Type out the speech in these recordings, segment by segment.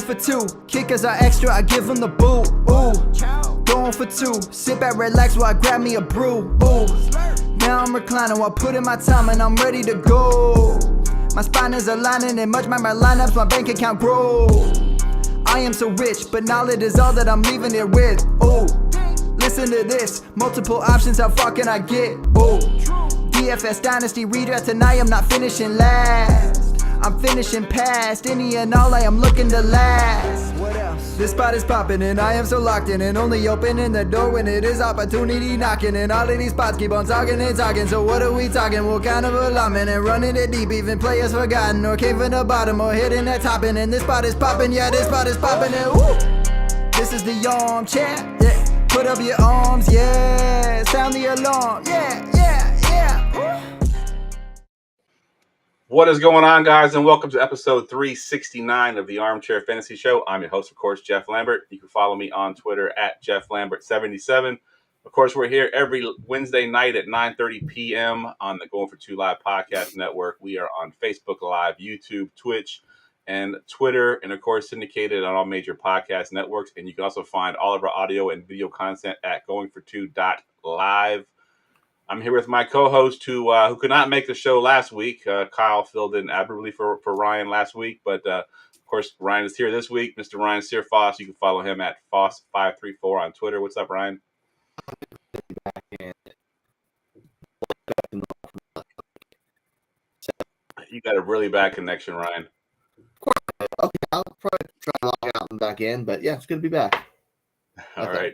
for two. Kickers are extra, I give them the boot. Ooh, going for two. Sit back, relax while I grab me a brew. Ooh, now I'm reclining while putting my time and I'm ready to go. My spine is aligning and much my lineups, my bank account grow. I am so rich, but knowledge is all that I'm leaving it with. Ooh, listen to this, multiple options, how far can I get? Ooh, DFS Dynasty redraft tonight, I'm not finishing last. I'm finishing past any and all, I am looking to last. What else? This spot is popping and I am so locked in and only opening the door when it is opportunity knocking. And all of these spots keep on talking and talking. So what are we talking? What kind of alignment? And running it deep, even players forgotten or came from the bottom or hitting that topping. And this spot is popping, yeah, this spot is popping. And woo! This is the armchair, yeah. Put up your arms, yeah. Sound the alarm, yeah, yeah, yeah. Woo! What is going on, guys, and welcome to episode 369 of the Armchair Fantasy Show. I'm your host, of course, Jeff Lambert. You can follow me on Twitter at JeffLambert77. Of course, we're here every Wednesday night at 9:30 p.m. on the Going for Two Live podcast network. We are on Facebook Live, YouTube, Twitch, and Twitter, and, of course, syndicated on all major podcast networks. And you can also find all of our audio and video content at goingfor2.live. I'm here with my co-host who could not make the show last week. Kyle filled in admirably for Ryan last week, but of course Ryan is here this week. Mr. Ryan Searfoss, you can follow him at Foss534 on Twitter. What's up, Ryan? You got a really bad connection, Ryan. Okay, I'll probably try to log out and back in, but yeah, it's good to be back. All right.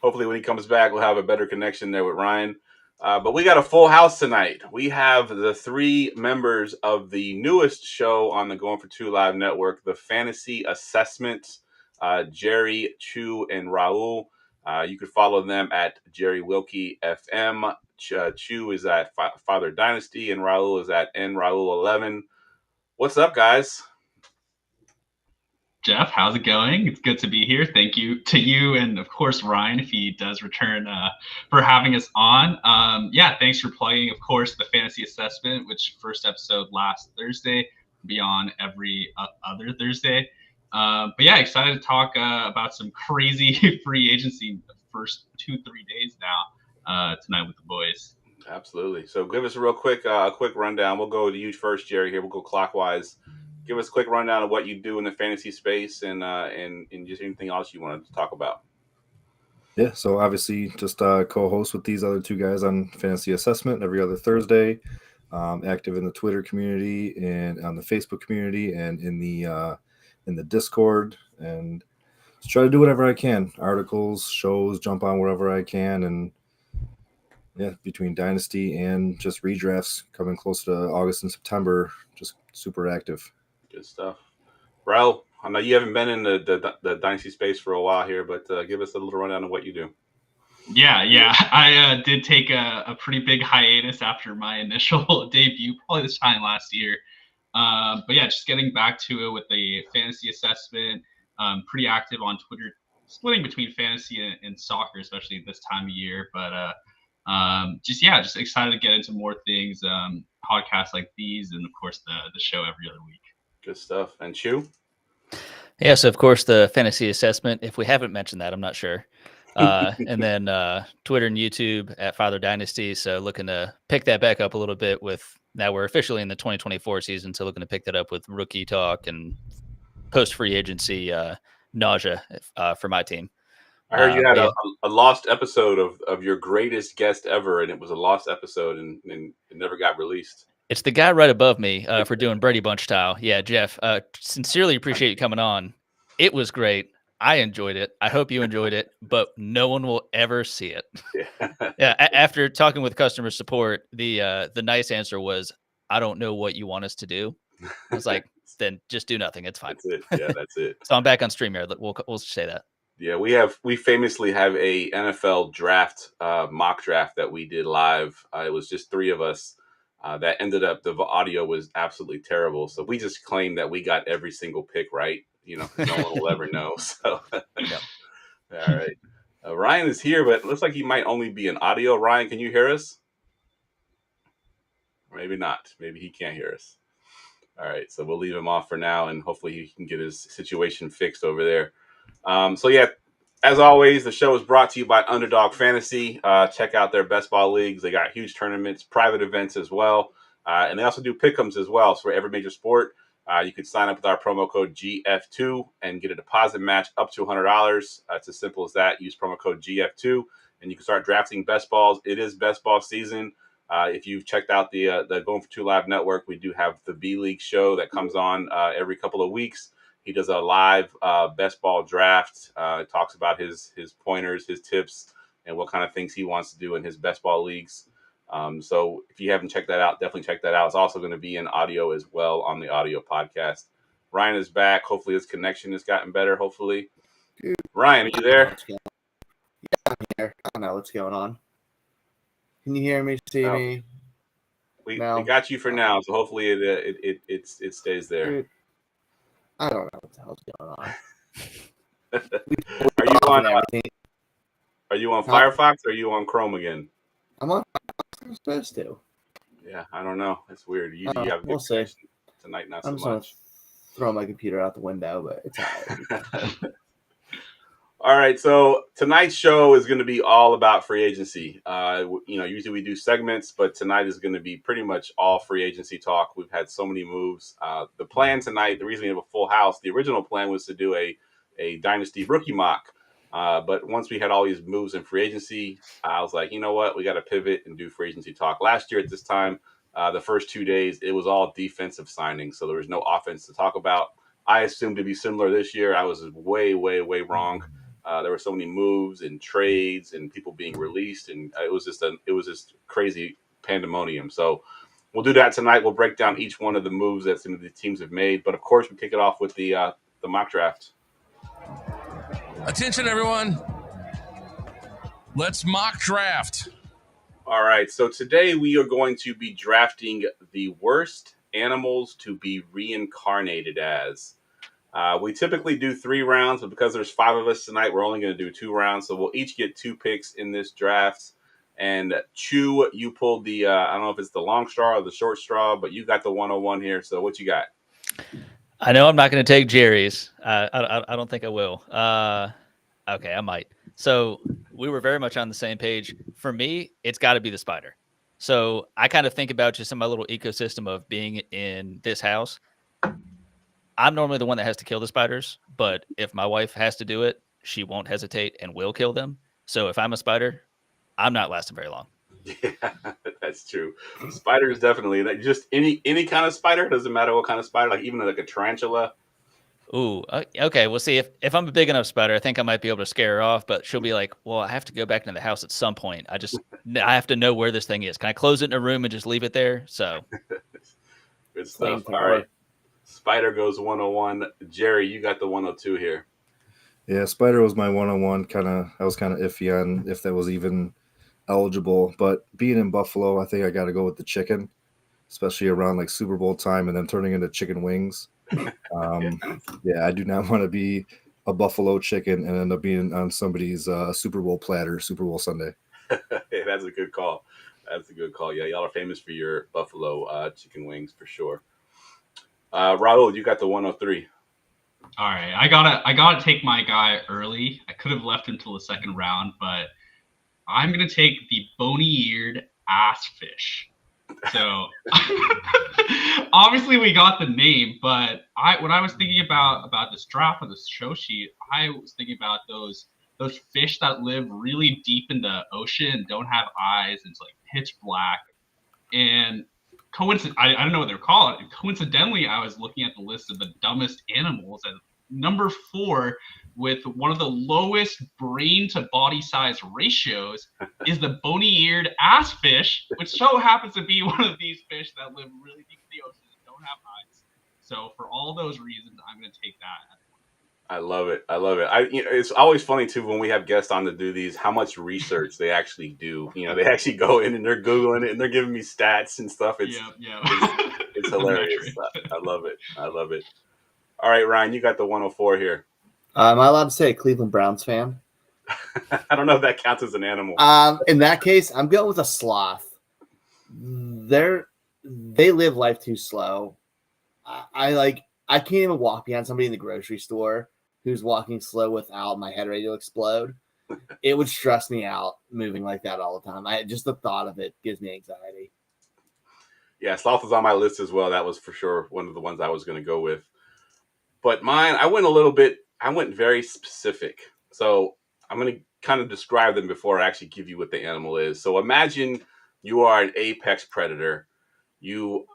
Hopefully when he comes back, we'll have a better connection there with Ryan. But we got a full house tonight. We have the three members of the newest show on the Going for Two Live network, the Fantasy Assessment, Jerry, Chu, and Raul. You can follow them at Jerry Wilkie FM. Chu is at Father Dynasty, and Raul is at nraul11. What's up, guys? Jeff, how's it going? It's good to be here. Thank you to you and, of course, Ryan, if he does return, for having us on. Thanks for plugging, of course, the Fantasy Assessment, which first episode last Thursday, be on every other Thursday. Excited to talk about some crazy free agency the first 2-3 days now tonight with the boys. Absolutely. So give us a quick rundown. We'll go to you first, Jerry. Here we'll go clockwise. Give us a quick rundown of what you do in the fantasy space and just anything else you wanted to talk about. Yeah, so obviously just co-host with these other two guys on Fantasy Assessment every other Thursday. Active in the Twitter community and on the Facebook community and in the Discord, and just try to do whatever I can. Articles, shows, jump on wherever I can, and yeah, between Dynasty and just redrafts coming close to August and September, just super active. Good stuff. Raul, I know you haven't been in the Dynasty space for a while here, but give us a little rundown of what you do. Yeah. I did take a pretty big hiatus after my initial debut, probably this time last year. Just getting back to it with the Fantasy Assessment. Pretty active on Twitter, splitting between fantasy and soccer, especially this time of year. But just excited to get into more things, podcasts like these, and of course the show every other week. Good stuff. And Chu? Yes, of course, the Fantasy Assessment. If we haven't mentioned that, I'm not sure. And then Twitter and YouTube at Father Dynasty. So looking to pick that back up a little bit with now we're officially in the 2024 season. So looking to pick that up with rookie talk and post free agency nausea for my team. I heard you had a lost episode of your greatest guest ever, and it was a lost episode and it never got released. It's the guy right above me for doing Brady Bunch style. Yeah, Jeff, sincerely appreciate you coming on. It was great. I enjoyed it. I hope you enjoyed it, but no one will ever see it. Yeah. After talking with customer support, the nice answer was, I don't know what you want us to do. I was like, then just do nothing. It's fine. That's it. Yeah, that's it. So I'm back on StreamYard. We'll say that. Yeah, we famously have a NFL draft, mock draft that we did live. It was just three of us. That ended up, the audio was absolutely terrible. So we just claimed that we got every single pick right. No one will ever know. So, Yeah. All right. Ryan is here, but it looks like he might only be in audio. Ryan, can you hear us? Or maybe not. Maybe he can't hear us. All right, so we'll leave him off for now, and hopefully he can get his situation fixed over there. So yeah, as always, the show is brought to you by Underdog Fantasy. Check out their best ball leagues. They got huge tournaments, private events as well, and they also do pick'ems as well. So for every major sport, you can sign up with our promo code GF2 and get a deposit match up to $100. It's as simple as that. Use promo code GF2, and you can start drafting best balls. It is best ball season. If you've checked out the Going for Two Live network, we do have the B League show that comes on every couple of weeks. He does a live best ball draft. Talks about his pointers, his tips, and what kind of things he wants to do in his best ball leagues. So if you haven't checked that out, definitely check that out. It's also going to be in audio as well on the audio podcast. Ryan is back. Hopefully his connection has gotten better. Hopefully, Ryan, are you there? Yeah, I'm here. I don't know what's going on. Can you hear me? See me? We No. got you for now, so hopefully it stays there. Dude, I don't know what the hell's going on. Are you on Firefox or are you on Chrome again? I'm on. I'm supposed to. Yeah, I don't know. It's weird. Usually you have we'll see. Tonight, not I'm so just much. throw my computer out the window, but it's all right. All right, so tonight's show is going to be all about free agency. Usually we do segments, but tonight is going to be pretty much all free agency talk. We've had so many moves. The plan tonight, the reason we have a full house, the original plan was to do a Dynasty rookie mock. But once we had all these moves in free agency, I was like, you know what? We got to pivot and do free agency talk. Last year at this time, the first 2 days, it was all defensive signings, so there was no offense to talk about. I assumed to be similar this year. I was way, way, way wrong. There were so many moves and trades and people being released, and it was just crazy pandemonium. So we'll do that tonight. We'll break down each one of the moves that some of the teams have made. But of course, we kick it off with the mock draft. Attention, everyone. Let's mock draft. All right. So today we are going to be drafting the worst animals to be reincarnated as. We typically do 3 rounds, but because there's 5 of us tonight, we're only going to do 2 rounds. So we'll each get 2 picks in this draft. And Chew, you pulled the, I don't know if it's the long straw or the short straw, but you got the 101 here. So what you got? I know I'm not going to take Jerry's. I don't think I will. Okay, I might. So we were very much on the same page. For me, it's got to be the spider. So I kind of think about just in my little ecosystem of being in this house. I'm normally the one that has to kill the spiders, but if my wife has to do it, she won't hesitate and will kill them. So if I'm a spider, I'm not lasting very long. Yeah, that's true. Spiders definitely. Like just any kind of spider. Doesn't matter what kind of spider. Like even like a tarantula. Ooh, okay. We'll see if I'm a big enough spider. I think I might be able to scare her off, but she'll be like, "Well, I have to go back into the house at some point. I have to know where this thing is. Can I close it in a room and just leave it there?" So good stuff. All right. Spider goes 101. Jerry, you got the 102 here. Yeah, spider was my 101. I was kind of iffy on if that was even eligible. But being in Buffalo, I think I got to go with the chicken, especially around like Super Bowl time and then turning into chicken wings. Yeah, I do not want to be a Buffalo chicken and end up being on somebody's Super Bowl platter, Super Bowl Sunday. Hey, that's a good call. That's a good call. Yeah, y'all are famous for your Buffalo chicken wings for sure. Raul, you got the 103. All right, I gotta take my guy early. I could have left him till the second round, but I'm gonna take the bony-eared ass fish. So obviously we got the name, but when I was thinking about this draft on this show sheet, I was thinking about those fish that live really deep in the ocean and don't have eyes, and it's like pitch black. And I don't know what they're called. Coincidentally, I was looking at the list of the dumbest animals, and number 4 with one of the lowest brain to body size ratios is the bony-eared ass fish, which so happens to be one of these fish that live really deep in the ocean and don't have eyes. So for all those reasons, I'm going to take that. I love it. It's always funny too when we have guests on to do these, how much research they actually do. They actually go in and they're Googling it and they're giving me stats and stuff. It's hilarious. I love it. All right, Ryan, you got the 104 here. Am I allowed to say a Cleveland Browns fan? I don't know if that counts as an animal. In that case, I'm going with a sloth. They live life too slow. I can't even walk behind somebody in the grocery store who's walking slow without my head ready to explode. It would stress me out moving like that all the time. Just the thought of it gives me anxiety. Yeah, sloth was on my list as well. That was for sure one of the ones I was going to go with. But mine, I went very specific. So I'm going to kind of describe them before I actually give you what the animal is. So imagine you are an apex predator. You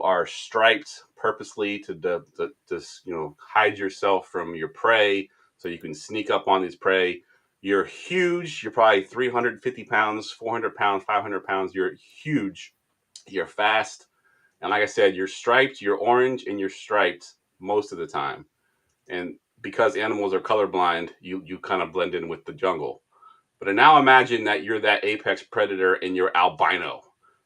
are striped purposely to hide yourself from your prey so you can sneak up on these prey. You're huge. You're probably 350 pounds, 400 pounds, 500 pounds. You're huge. You're fast. And like I said, you're striped, you're orange, and you're striped most of the time. And because animals are colorblind, you kind of blend in with the jungle. But now imagine that you're that apex predator and you're albino.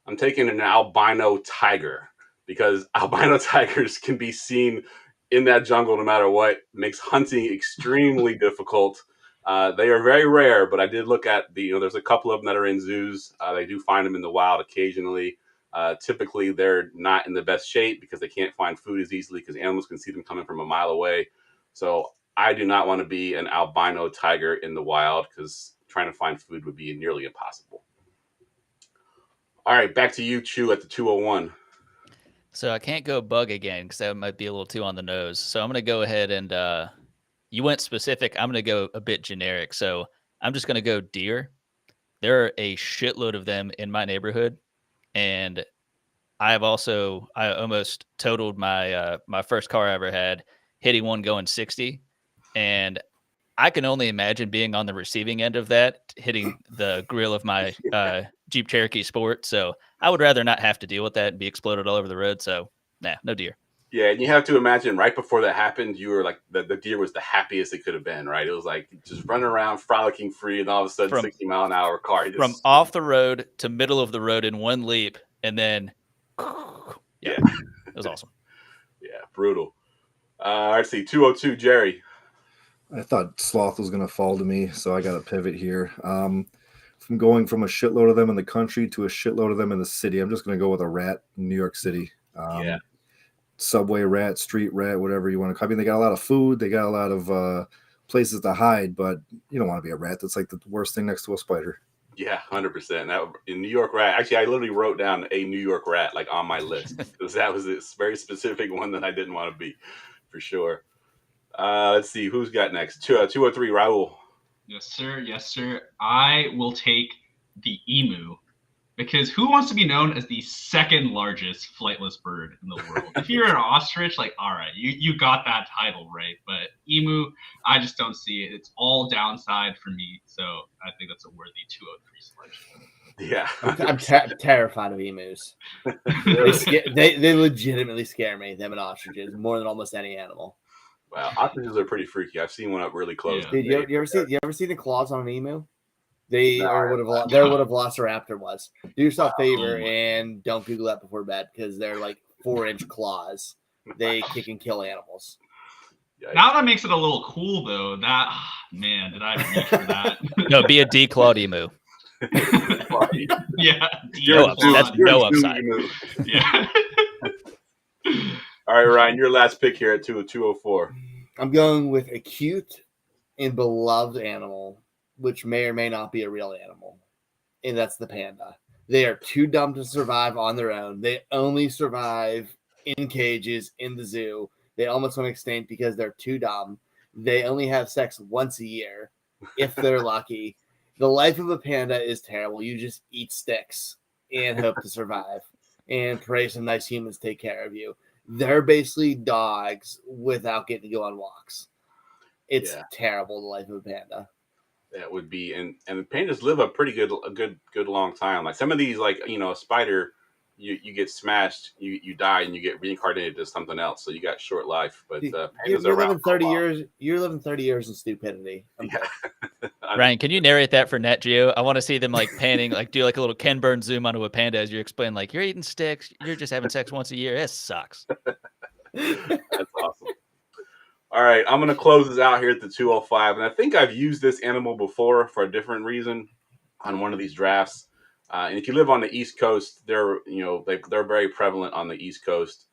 I'm taking an albino tiger because albino tigers can be seen in that jungle no matter what. Makes hunting extremely difficult. They are very rare, but I did look at there's a couple of them that are in zoos. They do find them in the wild occasionally. Typically, they're not in the best shape because they can't find food as easily because animals can see them coming from a mile away. So I do not want to be an albino tiger in the wild because trying to find food would be nearly impossible. All right, back to you, Chew, at the 201. So I can't go bug again because that might be a little too on the nose. So I'm going to go ahead and you went specific. I'm going to go a bit generic. So I'm just going to go deer. There are a shitload of them in my neighborhood. And I almost totaled my my first car I ever had, hitting one going 60. And I can only imagine being on the receiving end of that, hitting the grill of my Jeep Cherokee Sport. So I would rather not have to deal with that and be exploded all over the road. So, no deer. Yeah, and you have to imagine right before that happened, you were like, the deer was the happiest it could have been, right? It was like just running around, frolicking free, and all of a sudden, 60-mile-an-hour car. From off the road to middle of the road in one leap, and then, yeah. It was awesome. Yeah, brutal. Let's see, 202, Jerry. I thought sloth was going to fall to me, so I got to pivot here. From going from a shitload of them in the country to a shitload of them in the city, I'm just going to go with a rat in New York City. Yeah. Subway rat, street rat, whatever you want to call it. I mean, they got a lot of food. They got a lot of places to hide, but you don't want to be a rat. That's like the worst thing next to a spider. Yeah, 100%. In New York rat, actually, I literally wrote down a New York rat like on my list because that was a very specific one that I didn't want to be, for sure. Let's see who's got next. 203, Raul. Yes, sir. Yes, sir. I will take the emu because who wants to be known as the second largest flightless bird in the world? If you're an ostrich, like, all right, you got that title right. But emu, I just don't see it. It's all downside for me. So I think that's a worthy 203 selection. Yeah. I'm terrified of emus. They legitimately scare me, them and ostriches, more than almost any animal. Wow, ostriches are pretty freaky. I've seen one up really close. Yeah. Dude, you ever see the claws on an emu? They're what a velociraptor was. Do yourself a favor and don't Google that before bed because they're like 4-inch claws. They kick and kill animals. Yikes. Now that makes it a little cool, though. That man, did I reach for that? No, be a declawed emu. Yeah, That's no upside. Yeah. All right, Ryan, your last pick here at 204. I'm going with a cute and beloved animal, which may or may not be a real animal, and that's the panda. They are too dumb to survive on their own. They only survive in cages in the zoo. They almost went extinct because they're too dumb. They only have sex once a year, if they're lucky. The life of a panda is terrible. You just eat sticks and hope to survive and pray some nice humans take care of you. They're basically dogs without getting to go on walks. It's terrible, the life of a panda. That would be, and the pandas live a pretty good long time. Like some of these, like a spider, you get smashed, you die, and you get reincarnated as something else. So you got short life. But pandas you're living 30 years. You're living 30 years in stupidity. Yeah. Ryan, can you narrate that for Nat Geo? I want to see them like panning, like do like a little Ken Burns zoom onto a panda as you explain, like you're eating sticks, you're just having sex once a year. It sucks. That's awesome. All right, I'm going to close this out here at the 205, and I think I've used this animal before for a different reason on one of these drafts. And if you live on the East Coast, they're very prevalent on the East Coast.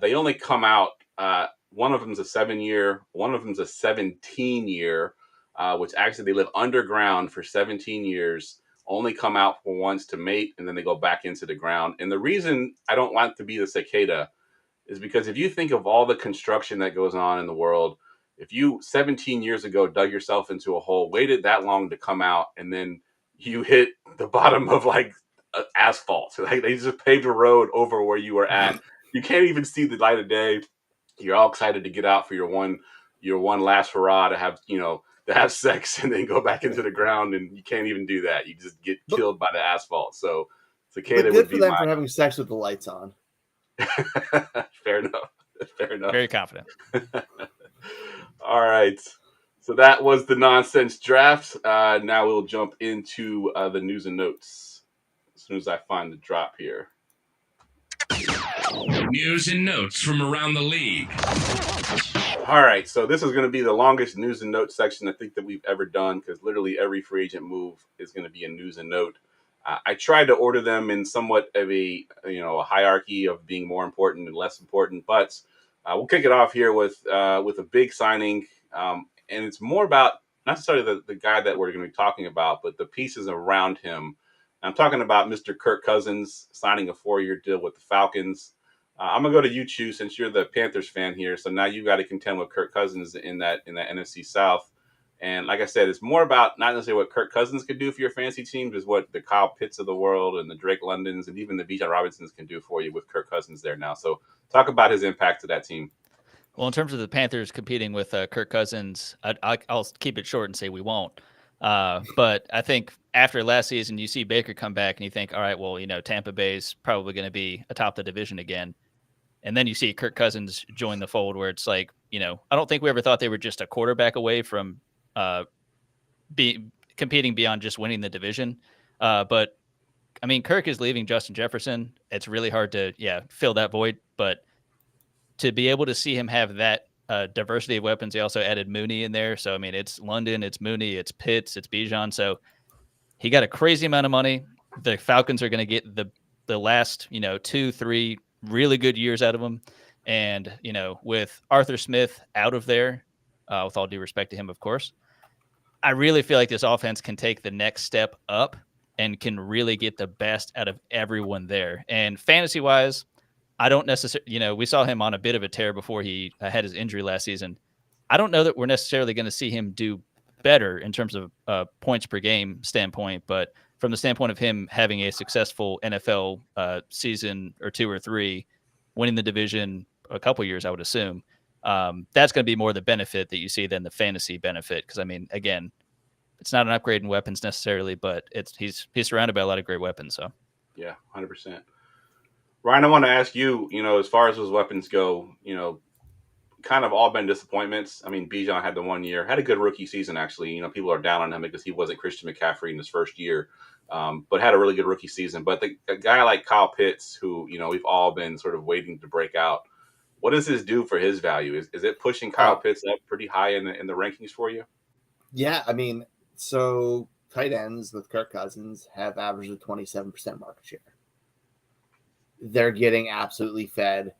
They only come out. One of them's a 7-year. One of them's a 17-year, which actually they live underground for 17 years. Only come out for once to mate, and then they go back into the ground. And the reason I don't want to be the cicada is because if you think of all the construction that goes on in the world, if you 17 years ago dug yourself into a hole, waited that long to come out, and then you hit the bottom of like asphalt, so like they just paved a road over where you were at. You can't even see the light of day. You're all excited to get out for your one last hurrah to have sex and then go back into the ground, and you can't even do that. You just get killed by the asphalt. So cicada But would good be for them for having sex with the lights on. Fair enough. Fair enough. Very confident. All right. So that was the nonsense draft. Now we'll jump into the news and notes as soon as I find the drop here. News and notes from around the league. All right. So this is going to be the longest news and notes section I think that we've ever done, because literally every free agent move is going to be a news and note. I tried to order them in somewhat of a hierarchy of being more important and less important, but we'll kick it off here with a big signing, and it's more about not necessarily the guy that we're going to be talking about, but the pieces around him. I'm talking about Mr. Kirk Cousins signing a 4-year deal with the Falcons. I'm gonna go to you, Chu, since you're the Panthers fan here. So now you've got to contend with Kirk Cousins in that NFC South. And like I said, it's more about not necessarily what Kirk Cousins could do for your fantasy teams, is what the Kyle Pitts of the world and the Drake Londons and even the Bijan Robinsons can do for you with Kirk Cousins there now. So talk about his impact to that team. Well, in terms of the Panthers competing with Kirk Cousins, I'll keep it short and say we won't. But I think after last season, you see Baker come back and you think, all right, well, Tampa Bay's probably going to be atop the division again. And then you see Kirk Cousins join the fold, where it's like, I don't think we ever thought they were just a quarterback away from competing beyond just winning the division. But I mean, Kirk is leaving Justin Jefferson. It's really hard to fill that void. But to be able to see him have that diversity of weapons, he also added Mooney in there. So I mean, it's London, it's Mooney, it's Pitts, it's Bijan. So he got a crazy amount of money. The Falcons are going to get the last 2-3 really good years out of him. And with Arthur Smith out of there, with all due respect to him, of course, I really feel like this offense can take the next step up and can really get the best out of everyone there. And fantasy-wise, I don't necessarily, we saw him on a bit of a tear before he had his injury last season. I don't know that we're necessarily going to see him do better in terms of points per game standpoint, but from the standpoint of him having a successful NFL season or 2 or 3, winning the division a couple years, I would assume, that's going to be more the benefit that you see than the fantasy benefit. Because I mean, again, it's not an upgrade in weapons necessarily, but he's surrounded by a lot of great weapons. So yeah, 100%. Ryan, I want to ask you, as far as those weapons go, kind of all been disappointments. I mean, Bijan had the 1 year, had a good rookie season, actually. People are down on him because he wasn't Christian McCaffrey in his first year, but had a really good rookie season. But a guy like Kyle Pitts, who, we've all been sort of waiting to break out, what does this do for his value? Is it pushing Kyle Pitts up pretty high in the rankings for you? Yeah, I mean, so tight ends with Kirk Cousins have averaged a 27% market share. They're getting absolutely fed,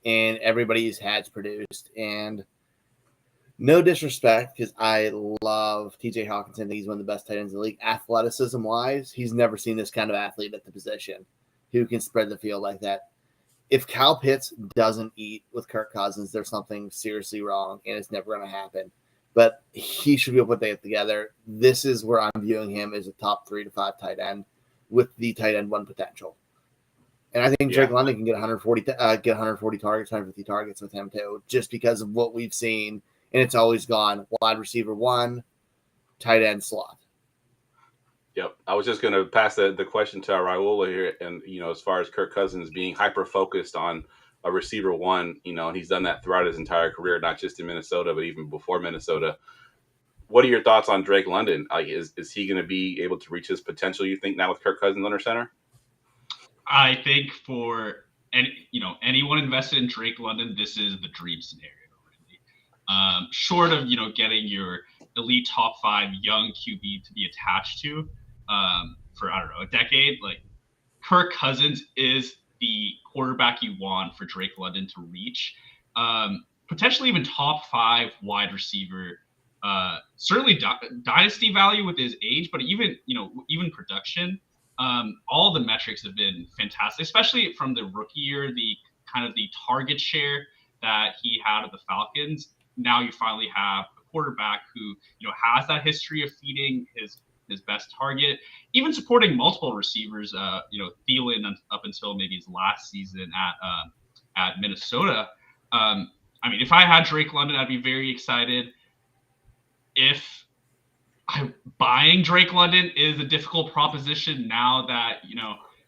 and everybody's hat's produced. And no disrespect, because I love TJ Hawkinson. I think he's one of the best tight ends in the league. Athleticism-wise, he's never seen this kind of athlete at the position who can spread the field like that. If Kyle Pitts doesn't eat with Kirk Cousins, there's something seriously wrong, and it's never going to happen. But he should be able to put that together. This is where I'm viewing him as a top 3 to 5 tight end with the tight end 1 potential. And I think Drake London can get 140 targets, 150 targets with him too, just because of what we've seen. And it's always gone wide receiver 1, tight end slot. Yep. I was just going to pass the question to Raul here. And, as far as Kirk Cousins being hyper-focused on a receiver 1, and he's done that throughout his entire career, not just in Minnesota, but even before Minnesota. What are your thoughts on Drake London? Like, is he going to be able to reach his potential, you think, now with Kirk Cousins under center? I think for anyone invested in Drake London, this is the dream scenario, really. Short of getting your elite top 5 young QB to be attached to for a decade, like Kirk Cousins is the quarterback you want for Drake London to reach. Potentially even top 5 wide receiver. Certainly dynasty value with his age, but even production. All the metrics have been fantastic, especially from the rookie year. The kind of the target share that he had at the Falcons. Now you finally have a quarterback who has that history of feeding his best target, even supporting multiple receivers. Thielen up until maybe his last season at Minnesota. If I had Drake London, I'd be very excited. If buying Drake London is a difficult proposition now that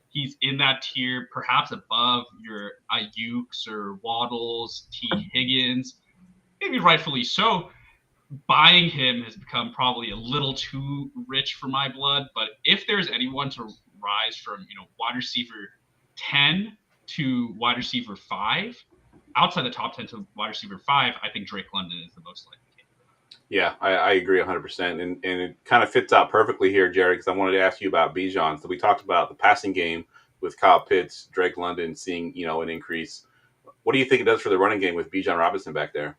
he's in that tier, perhaps above your Ayuk's or Waddles, T. Higgins, maybe rightfully so. Buying him has become probably a little too rich for my blood. But if there's anyone to rise from wide receiver 10 to wide receiver 5, outside the top 10 to wide receiver 5, I think Drake London is the most likely. Yeah, I agree 100%. And it kind of fits out perfectly here, Jared, because I wanted to ask you about Bijan. So we talked about the passing game with Kyle Pitts, Drake London seeing, an increase. What do you think it does for the running game with Bijan Robinson back there?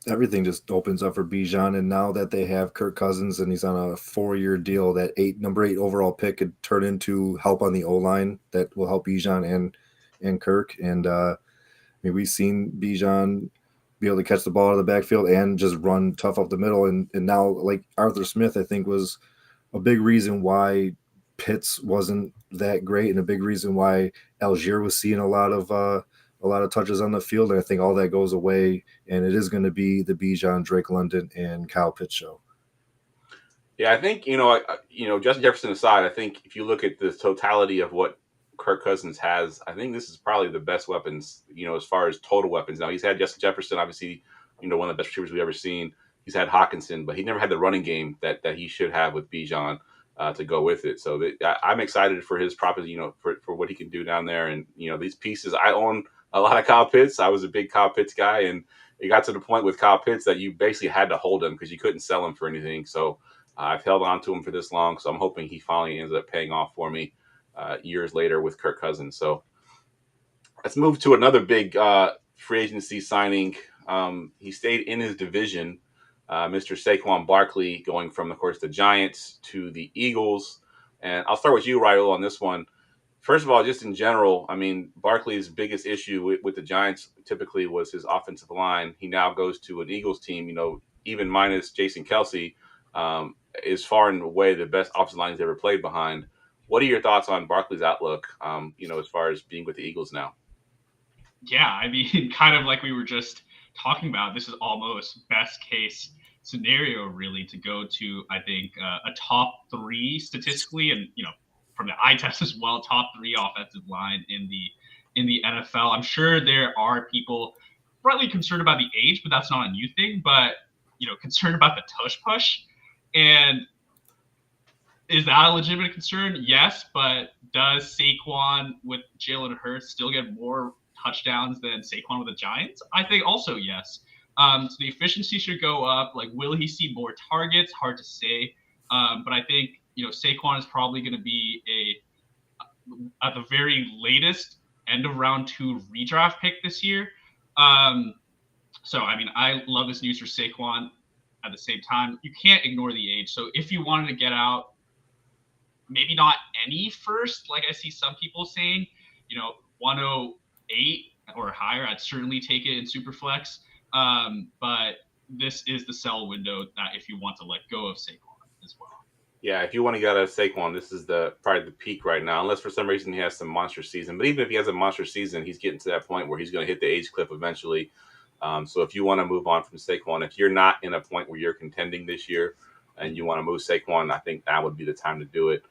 Everything just opens up for Bijan, and now that they have Kirk Cousins and he's on a 4-year deal, that number 8 overall pick could turn into help on the O-line that will help Bijan and Kirk. And we've seen Bijan be able to catch the ball out of the backfield and just run tough up the middle. And now, like Arthur Smith, I think was a big reason why Pitts wasn't that great, and a big reason why Algier was seeing a lot of touches on the field. And I think all that goes away, and it is going to be the Bijan, Drake London, and Kyle Pitts show. Yeah, I think, Justin Jefferson aside, I think if you look at the totality of what Kirk Cousins has, I think this is probably the best weapons, as far as total weapons. Now, he's had Justin Jefferson, obviously, one of the best receivers we've ever seen. He's had Hawkinson, but he never had the running game that he should have with Bijan to go with it. So I'm excited for his proposition, for what he can do down there. And, these pieces, I own a lot of Kyle Pitts. I was a big Kyle Pitts guy, and it got to the point with Kyle Pitts that you basically had to hold him because you couldn't sell him for anything. So I've held on to him for this long. So I'm hoping he finally ends up paying off for me years later with Kirk Cousins. So let's move to another big free agency signing. He stayed in his division, Mr. Saquon Barkley, going from, of course, the Giants to the Eagles. And I'll start with you, Raul, on this one. First of all, just in general, Barkley's biggest issue with the Giants typically was his offensive line. He now goes to an Eagles team, even minus Jason Kelce, is far and away the best offensive line he's ever played behind. What are your thoughts on Barkley's outlook, as far as being with the Eagles now? Yeah, kind of like we were just talking about, this is almost best case scenario, really, to go to, I think, a top 3 statistically, and, from the eye test as well, top 3 offensive line in the NFL. I'm sure there are people rightly concerned about the age, but that's not a new thing. But, concerned about the tush push. And is that a legitimate concern? Yes, but does Saquon with Jalen Hurts still get more touchdowns than Saquon with the Giants? I think also yes. So the efficiency should go up. Like, will he see more targets? Hard to say. But I think, Saquon is probably going to be at the very latest, end of round 2 redraft pick this year. So, I love this news for Saquon. At the same time, you can't ignore the age. So if you wanted to get out, maybe not any first, like I see some people saying, 108 or higher, I'd certainly take it in Superflex. But this is the sell window that if you want to let go of Saquon as well. Yeah, if you want to get out of Saquon, this is probably the peak right now, unless for some reason he has some monster season. But even if he has a monster season, he's getting to that point where he's going to hit the age cliff eventually. So if you want to move on from Saquon, if you're not in a point where you're contending this year and you want to move Saquon, I think that would be the time to do it.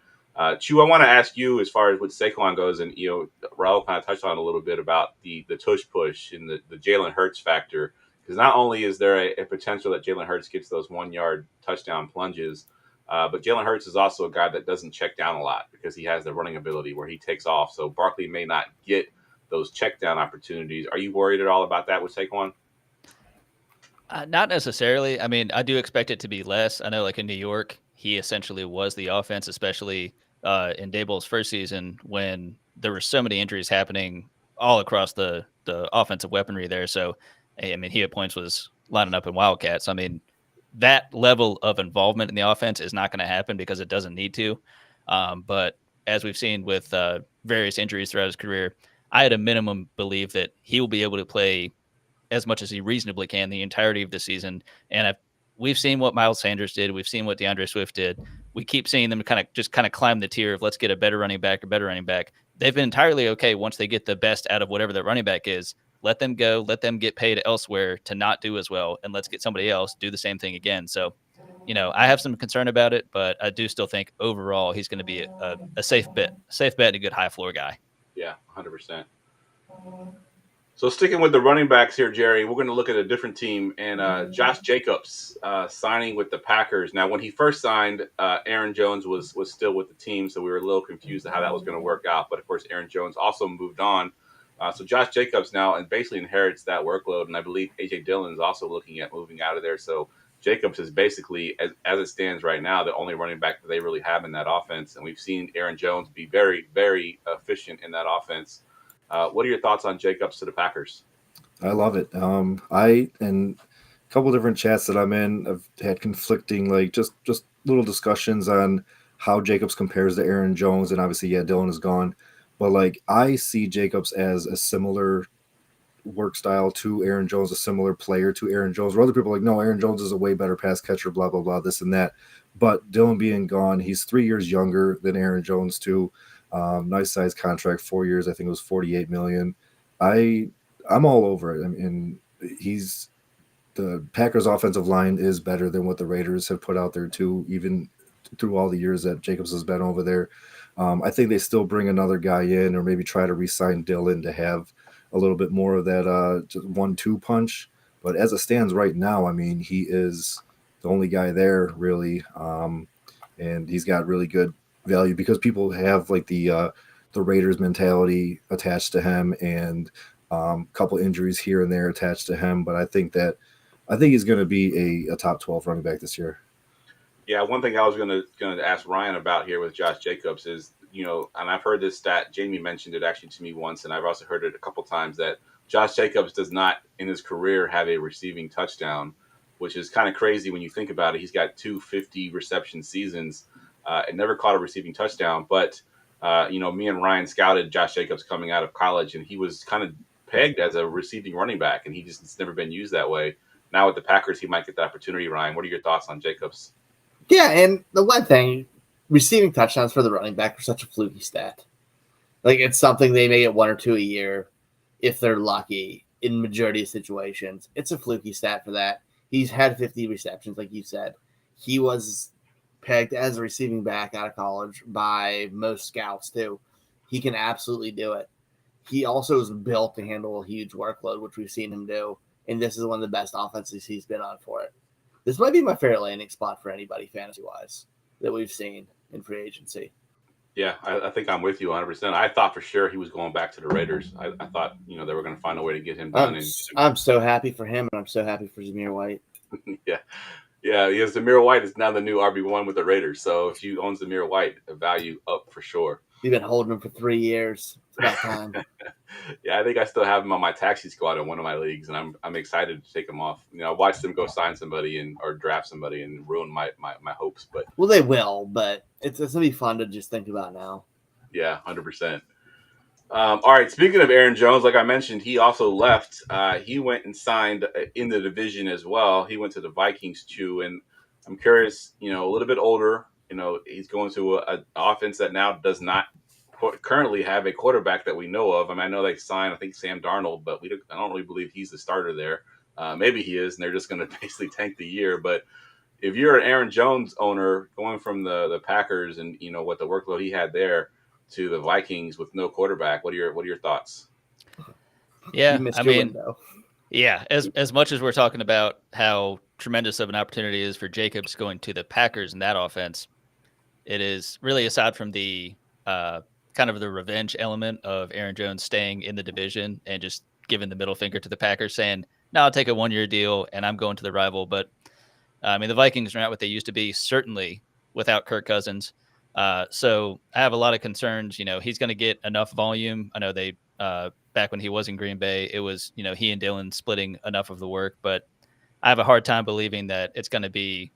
Chu, I want to ask you, as far as what Saquon goes, and Raul kind of touched on a little bit about the tush push and the Jalen Hurts factor, because not only is there a potential that Jalen Hurts gets those 1-yard touchdown plunges, but Jalen Hurts is also a guy that doesn't check down a lot because he has the running ability where he takes off. So Barkley may not get those check down opportunities. Are you worried at all about that with Saquon? Not necessarily. I do expect it to be less. I know, like in New York, he essentially was the offense, especially in Daboll's first season when there were so many injuries happening all across the offensive weaponry there. So, I mean, he at points was lining up in Wildcats. I mean, that level of involvement in the offense is not going to happen because it doesn't need to. But as we've seen with various injuries throughout his career, I at a minimum believe that he will be able to play as much as he reasonably can the entirety of the season. And we've seen what Miles Sanders did. We've seen what DeAndre Swift did. We keep seeing them kind of climb the tier of let's get a better running back. They've been entirely okay once they get the best out of whatever that running back is. Let them go. Let them get paid elsewhere to not do as well. And let's get somebody else do the same thing again. So, I have some concern about it, but I do still think overall he's going to be a safe bet and a good high floor guy. Yeah, 100%. So sticking with the running backs here, Jerry, we're going to look at a different team and Josh Jacobs signing with the Packers. Now, when he first signed, Aaron Jones was still with the team, so we were a little confused at how that was going to work out. But, of course, Aaron Jones also moved on. So Josh Jacobs now and basically inherits that workload, and I believe A.J. Dillon is also looking at moving out of there. So Jacobs is basically, as it stands right now, the only running back that they really have in that offense. And we've seen Aaron Jones be very, very efficient in that offense. What are your thoughts on Jacobs to the Packers? I love it. I and a couple different chats that I'm in, I've had conflicting, like just little discussions on how Jacobs compares to Aaron Jones, and obviously, Dillon is gone, but like I see Jacobs as a similar work style to Aaron Jones, a similar player to Aaron Jones. Where other people are like, no, Aaron Jones is a way better pass catcher, blah blah blah, this and that. But Dillon being gone, he's 3 years younger than Aaron Jones too. Nice size contract, 4 years. I think it was $48 million. I'm all over it. I mean, the Packers' offensive line is better than what the Raiders have put out there too, even through all the years that Jacobs has been over there. I think they still bring another guy in, or maybe try to re-sign Dillon to have a little bit more of that 1-2 punch. But as it stands right now, I mean, he is the only guy there really, and he's got really good value because people have like the Raiders mentality attached to him, and a couple injuries here and there attached to him. But I think he's going to be a top 12 running back this year. Yeah, one thing I was going to ask Ryan about here with Josh Jacobs is, and I've heard this stat. Jamie mentioned it actually to me once, and I've also heard it a couple times that Josh Jacobs does not in his career have a receiving touchdown, which is kind of crazy when you think about it. He's got 2 50 reception seasons. And never caught a receiving touchdown. But, me and Ryan scouted Josh Jacobs coming out of college, and he was kind of pegged as a receiving running back, and it's never been used that way. Now with the Packers, he might get the opportunity, Ryan. What are your thoughts on Jacobs? Yeah, and the one thing, receiving touchdowns for the running back are such a fluky stat. Like, it's something they may get 1 or 2 a year if they're lucky in majority of situations. It's a fluky stat for that. He's had 50 receptions, like you said. He was pegged as a receiving back out of college by most scouts too. He can absolutely do it. He also is built to handle a huge workload, which we've seen him do, and this is one of the best offenses he's been on for it. This might be my favorite landing spot for anybody fantasy-wise that we've seen in free agency. Yeah, I think I'm with you 100%. I thought for sure he was going back to the Raiders. I thought, they were going to find a way to get him done. I'm so happy for him, and I'm so happy for Zamir White. Yeah. Yeah, Zamir White is now the new RB1 with the Raiders. So if you own Zamir White, the value up for sure. You've been holding him for 3 years. It's about time. Yeah, I think I still have him on my taxi squad in one of my leagues, and I'm excited to take him off. I watched them go sign somebody or draft somebody and ruin my hopes. But well, they will, but it's going to be fun to just think about now. Yeah, 100%. All right, speaking of Aaron Jones, like I mentioned, he also left. He went and signed in the division as well. He went to the Vikings too, and I'm curious, a little bit older, he's going to an offense that now does not currently have a quarterback that we know of. I know they signed, I think, Sam Darnold, but I don't really believe he's the starter there. Maybe he is, and they're just going to basically tank the year. But if you're an Aaron Jones owner going from the Packers and, what the workload he had there to the Vikings with no quarterback, what are your thoughts? Yeah, I mean, yeah, as much as we're talking about how tremendous of an opportunity is for Jacobs going to the Packers in that offense, it is really, aside from the kind of the revenge element of Aaron Jones staying in the division and just giving the middle finger to the Packers, saying, no, I'll take a 1-year deal and I'm going to the rival. But I mean, the Vikings are not what they used to be, certainly without Kirk Cousins. So I have a lot of concerns. He's going to get enough volume. I know they back when he was in Green Bay, it was he and Dylan splitting enough of the work, but I have a hard time believing that it's going to be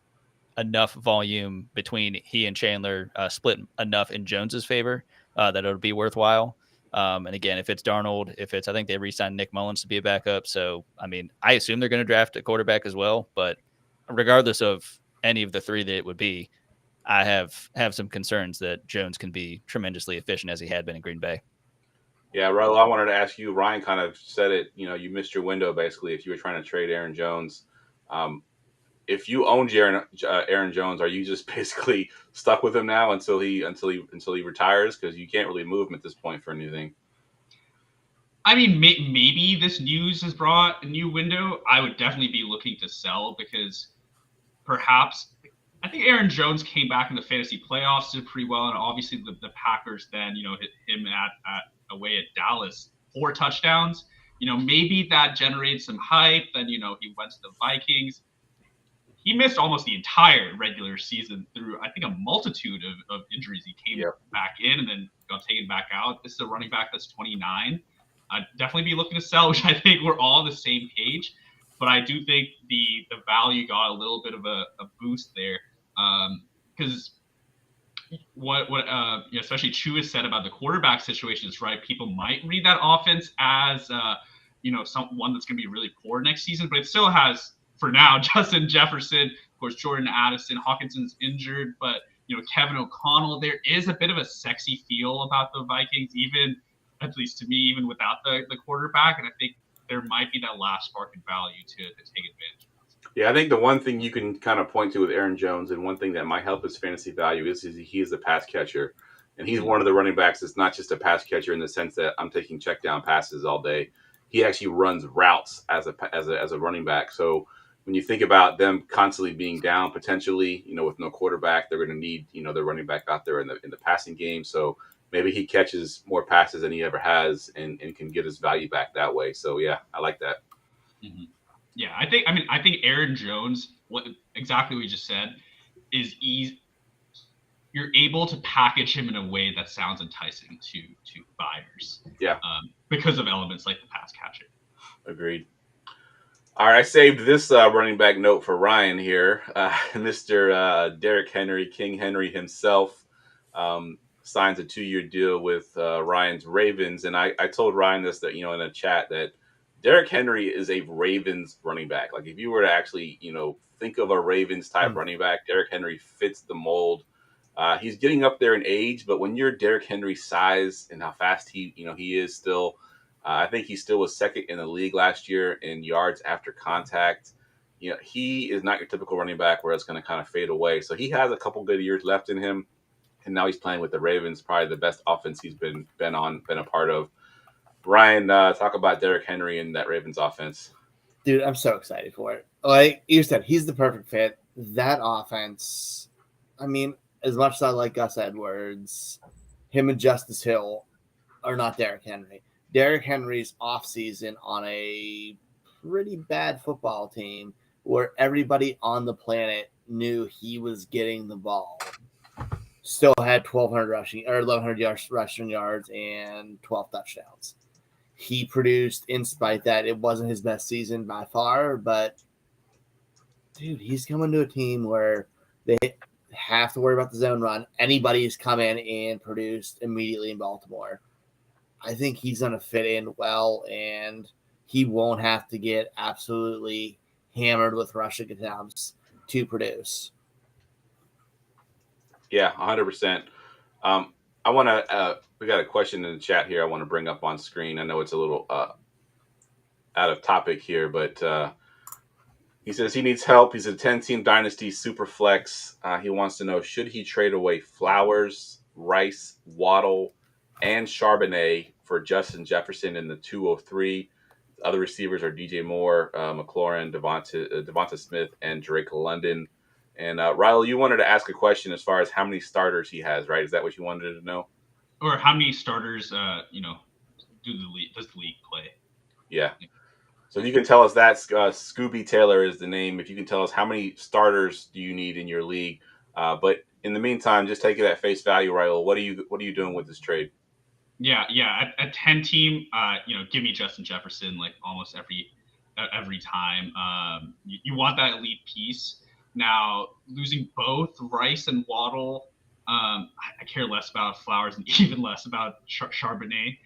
enough volume between he and Chandler split enough in Jones's favor that it'll be worthwhile. And again, if it's Darnold, I think they re-signed Nick Mullins to be a backup. So, I mean, I assume they're going to draft a quarterback as well. But regardless of any of the three that it would be, I have some concerns that Jones can be tremendously efficient as he had been in Green Bay. Yeah, Raul, I wanted to ask you. Ryan kind of said it. You missed your window basically if you were trying to trade Aaron Jones. If you owned Aaron Jones, are you just basically stuck with him now until he retires? Because you can't really move him at this point for anything. I mean, maybe this news has brought a new window. I would definitely be looking to sell because perhaps I think Aaron Jones came back in the fantasy playoffs, did pretty well, and obviously the Packers then hit him at away at Dallas 4 touchdowns. Maybe that generated some hype. Then he went to the Vikings. He missed almost the entire regular season through, I think, a multitude of injuries. He came back in and then got taken back out. This is a running back that's 29. I'd definitely be looking to sell, which I think we're all on the same page. But I do think the value got a little bit of a boost there because what especially Chu has said about the quarterback situation is right. People might read that offense as someone that's going to be really poor next season, but it still has. For now, Justin Jefferson, of course, Jordan Addison, Hawkinson's injured, but Kevin O'Connell. There is a bit of a sexy feel about the Vikings, even at least to me, even without the quarterback. And I think there might be that last spark of value to take advantage of. Yeah, I think the one thing you can kind of point to with Aaron Jones, and one thing that might help his fantasy value is he is a pass catcher, and he's one of the running backs that's not just a pass catcher in the sense that I'm taking check down passes all day. He actually runs routes as a running back. So when you think about them constantly being down potentially, with no quarterback, they're going to need, their running back out there in the passing game. So maybe he catches more passes than he ever has and can get his value back that way. So yeah, I like that. Mm-hmm. Yeah, I think Aaron Jones, exactly what you just said, is easy. You're able to package him in a way that sounds enticing to buyers. Yeah. Because of elements like the pass catcher. Agreed. All right, I saved this running back note for Ryan here. Mr. Derrick Henry, King Henry himself, signs a 2-year deal with Ryan's Ravens. And I told Ryan this, that, in a chat, that Derrick Henry is a Ravens running back. Like, if you were to actually, think of a Ravens type running back, Derrick Henry fits the mold. He's getting up there in age, but when you're Derrick Henry's size and how fast he is still, I think he still was second in the league last year in yards after contact. He is not your typical running back where it's going to kind of fade away. So he has a couple good years left in him, and now he's playing with the Ravens, probably the best offense he's been a part of. Ryan, talk about Derrick Henry and that Ravens offense. Dude, I'm so excited for it. Like you said, he's the perfect fit. That offense, I mean, as much as I like Gus Edwards, him and Justice Hill are not Derrick Henry. Derrick Henry's offseason on a pretty bad football team where everybody on the planet knew he was getting the ball. Still had 1,100 rushing yards and 12 touchdowns. He produced, in spite that it wasn't his best season by far, but dude, he's coming to a team where they have to worry about the zone run. Anybody's come in and produced immediately in Baltimore. I think he's going to fit in well, and he won't have to get absolutely hammered with rushing attempts to produce. Yeah, 100%. I want to. We got a question in the chat here. I want to bring up on screen. I know it's a little out of topic here, but he says he needs help. He's a 10-team Dynasty super flex. He wants to know, should he trade away Flowers, Rice, Waddle, and Charbonnet for Justin Jefferson in the 203? Other receivers are DJ Moore, McLaurin, Devonta Smith, and Drake London. And Riley, you wanted to ask a question as far as how many starters he has, right? Is that what you wanted to know? Or how many starters, does the league play? Yeah. So if you can tell us that, Scooby Taylor is the name. If you can tell us how many starters do you need in your league, but in the meantime, just take it at face value, Raul. What are you doing with this trade? Yeah. At 10 team, give me Justin Jefferson like almost every time. You want that elite piece. Now losing both Rice and Waddle, I care less about Flowers and even less about Charbonnet.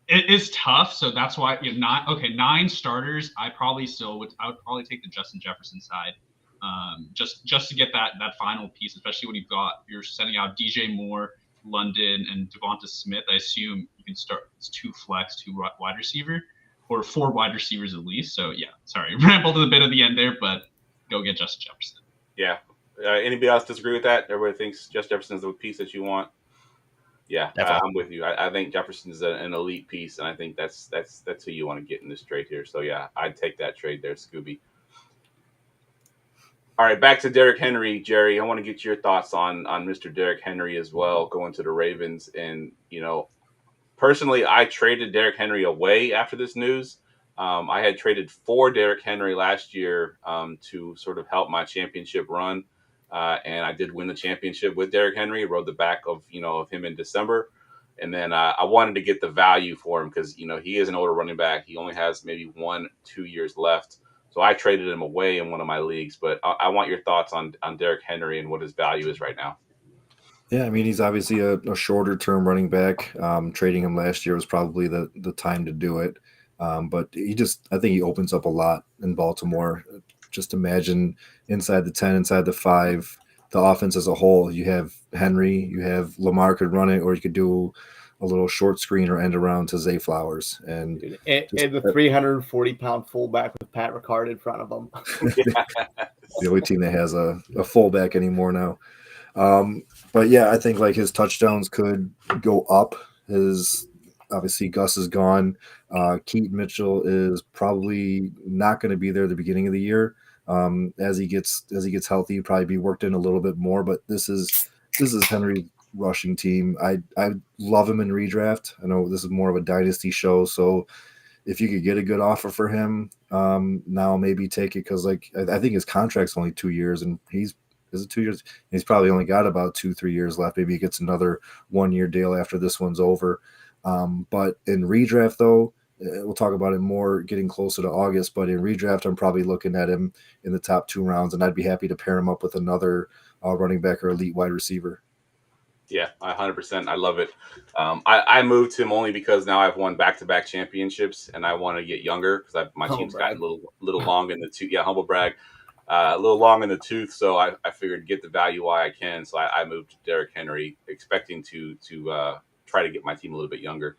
It is tough, so that's why 9 starters. I would probably take the Justin Jefferson side, just to get that final piece, especially when you're sending out DJ Moore, London, and Devonta Smith. I assume you can start 2 flex, 2 wide receiver, or 4 wide receivers at least. So yeah, sorry, rambled a bit at the end there, but go get Justin Jefferson. Yeah. Anybody else disagree with that? Everybody thinks Justin Jefferson is the piece that you want. Yeah, I'm with you. I think Jefferson is an elite piece, and I think that's who you want to get in this trade here. So yeah, I'd take that trade there, Scooby. All right, back to Derrick Henry, Jerry. I want to get your thoughts on Mr. Derrick Henry as well, going to the Ravens. And personally, I traded Derrick Henry away after this news. I had traded for Derrick Henry last year to sort of help my championship run. And I did win the championship with Derrick Henry. Rode the back of him in December, and then I wanted to get the value for him because he is an older running back. He only has maybe 1-2 years left, so I traded him away in one of my leagues. But I want your thoughts on Derrick Henry and what his value is right now. Yeah, I mean, he's obviously a shorter term running back. Trading him last year was probably the time to do it. But I think he opens up a lot in Baltimore. Just imagine inside the 10, inside the 5, the offense as a whole. You have Henry, you have Lamar could run it, or you could do a little short screen or end around to Zay Flowers. And the 340-pound fullback with Pat Ricard in front of him. The only team that has a fullback anymore now. But yeah, I think like his touchdowns could go up. Obviously Gus is gone. Keaton Mitchell is probably not going to be there at the beginning of the year. As he gets healthy, probably be worked in a little bit more. But this is Henry's rushing team. I love him in redraft. I know this is more of a dynasty show, so if you could get a good offer for him now, maybe take it because like I think his contract's only 2 years, and is it 2 years? He's probably only got about 2-3 years left. Maybe he gets another 1-year deal after this one's over. But in redraft, though, we'll talk about it more getting closer to August. But in redraft, I'm probably looking at him in the top 2 rounds, and I'd be happy to pair him up with another running back or elite wide receiver. Yeah, 100%. I love it. I moved him only because now I've won back-to-back championships, and I want to get younger because my team's gotten a little long in the tooth. Yeah, humble brag. A little long in the tooth, so I figured get the value while I can. So I moved to Derrick Henry, expecting to try to get my team a little bit younger.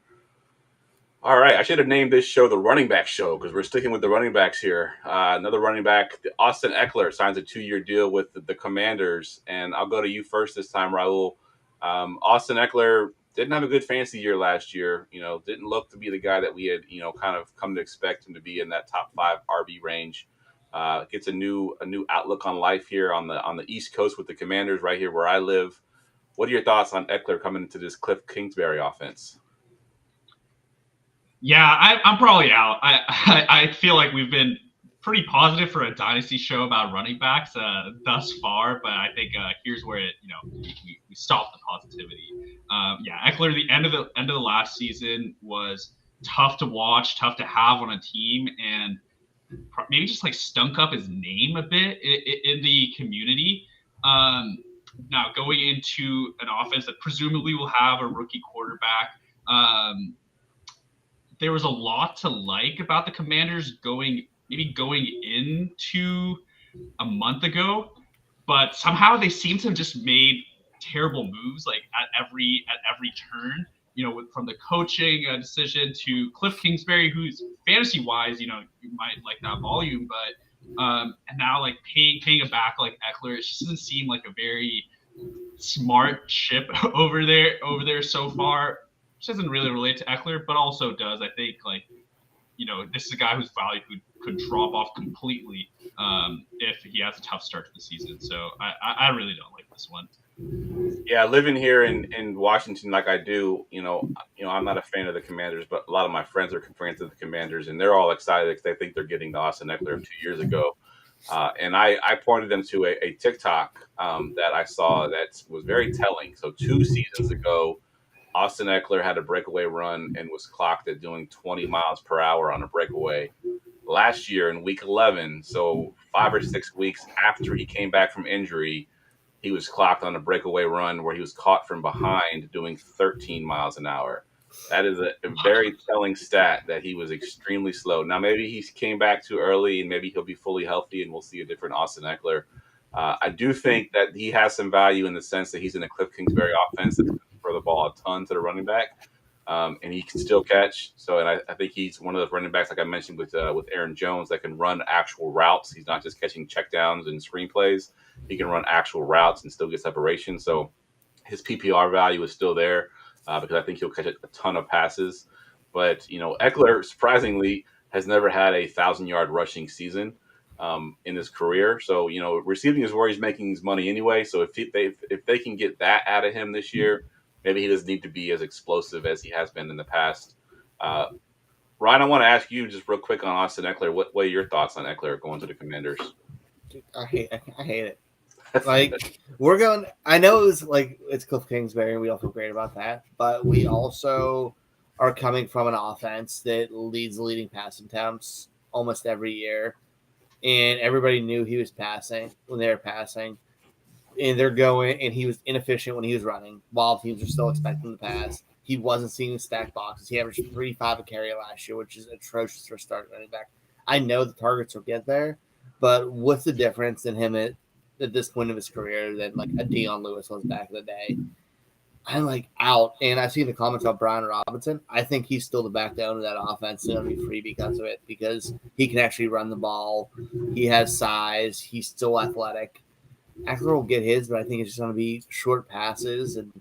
All right, I should have named this show the running back show because we're sticking with the running backs here. Another running back, Austin Eckler, signs a 2-year deal with the Commanders. And I'll go to you first this time, Raul. Austin Eckler didn't have a good fantasy year last year. Didn't look to be the guy that we had, kind of come to expect him to be in that top 5 RB range. Gets a new outlook on life here on the East Coast with the Commanders right here where I live. What are your thoughts on Eckler coming into this Cliff Kingsbury offense? Yeah, I'm probably out. I feel like we've been pretty positive for a dynasty show about running backs thus far, but I think here's where we stop the positivity. Eckler, the end of the last season was tough to watch, tough to have on a team, and maybe just like stunk up his name a bit in the community. Now going into an offense that presumably will have a rookie quarterback, there was a lot to like about the Commanders going into a month ago, but somehow they seem to have just made terrible moves like at every turn. From the coaching decision to Cliff Kingsbury, who's fantasy wise, you might like that volume, but and now like paying a back like Eckler, it just doesn't seem like a very smart ship over there so far. Which doesn't really relate to Eckler, but also does. I think this is a guy whose value could drop off completely if he has a tough start to the season. So I really don't like this one. Yeah, living here in Washington like I do, I'm not a fan of the Commanders, but a lot of my friends are fans of the Commanders, and they're all excited because they think they're getting the Austin Eckler of 2 years ago. And I pointed them to a TikTok that I saw that was very telling. So 2 seasons ago, Austin Eckler had a breakaway run and was clocked at doing 20 miles per hour on a breakaway. Last year in week 11, so 5 or 6 weeks after he came back from injury, he was clocked on a breakaway run where he was caught from behind doing 13 miles an hour. That is a very telling stat that he was extremely slow. Now, maybe he came back too early and maybe he'll be fully healthy and we'll see a different Austin Eckler. I do think that he has some value in the sense that he's in a Cliff Kingsbury offense that throw the ball a ton to the running back, and he can still catch. So, and I think he's one of those running backs, like I mentioned with Aaron Jones, that can run actual routes. He's not just catching checkdowns and screen plays. He can run actual routes and still get separation. So his PPR value is still there because I think he'll catch a ton of passes. But, Eckler, surprisingly, has never had a 1,000-yard rushing season in his career. So, receiving is where he's making his money anyway. So if they can get that out of him this year, maybe he doesn't need to be as explosive as he has been in the past. Ryan, I want to ask you just real quick on Austin Eckler. What are your thoughts on Eckler going to the Commanders? I hate it. Like, we're going. I know it's Cliff Kingsbury, and we all feel great about that. But we also are coming from an offense that leads the leading pass attempts almost every year, and everybody knew he was passing when they were passing, and they're going. And he was inefficient when he was running, while teams are still expecting the pass. He wasn't seeing stack boxes. He averaged 3.5 a carry last year, which is atrocious for a starting running back. I know the targets will get there, but what's the difference in him at this point of his career than like a Deion Lewis was back in the day? I'm out. And I've seen the comments about Brian Robinson. I think he's still the back down of that offense. It's going to be free because of it, because he can actually run the ball. He has size. He's still athletic. Eckler will get his, but I think it's just going to be short passes, and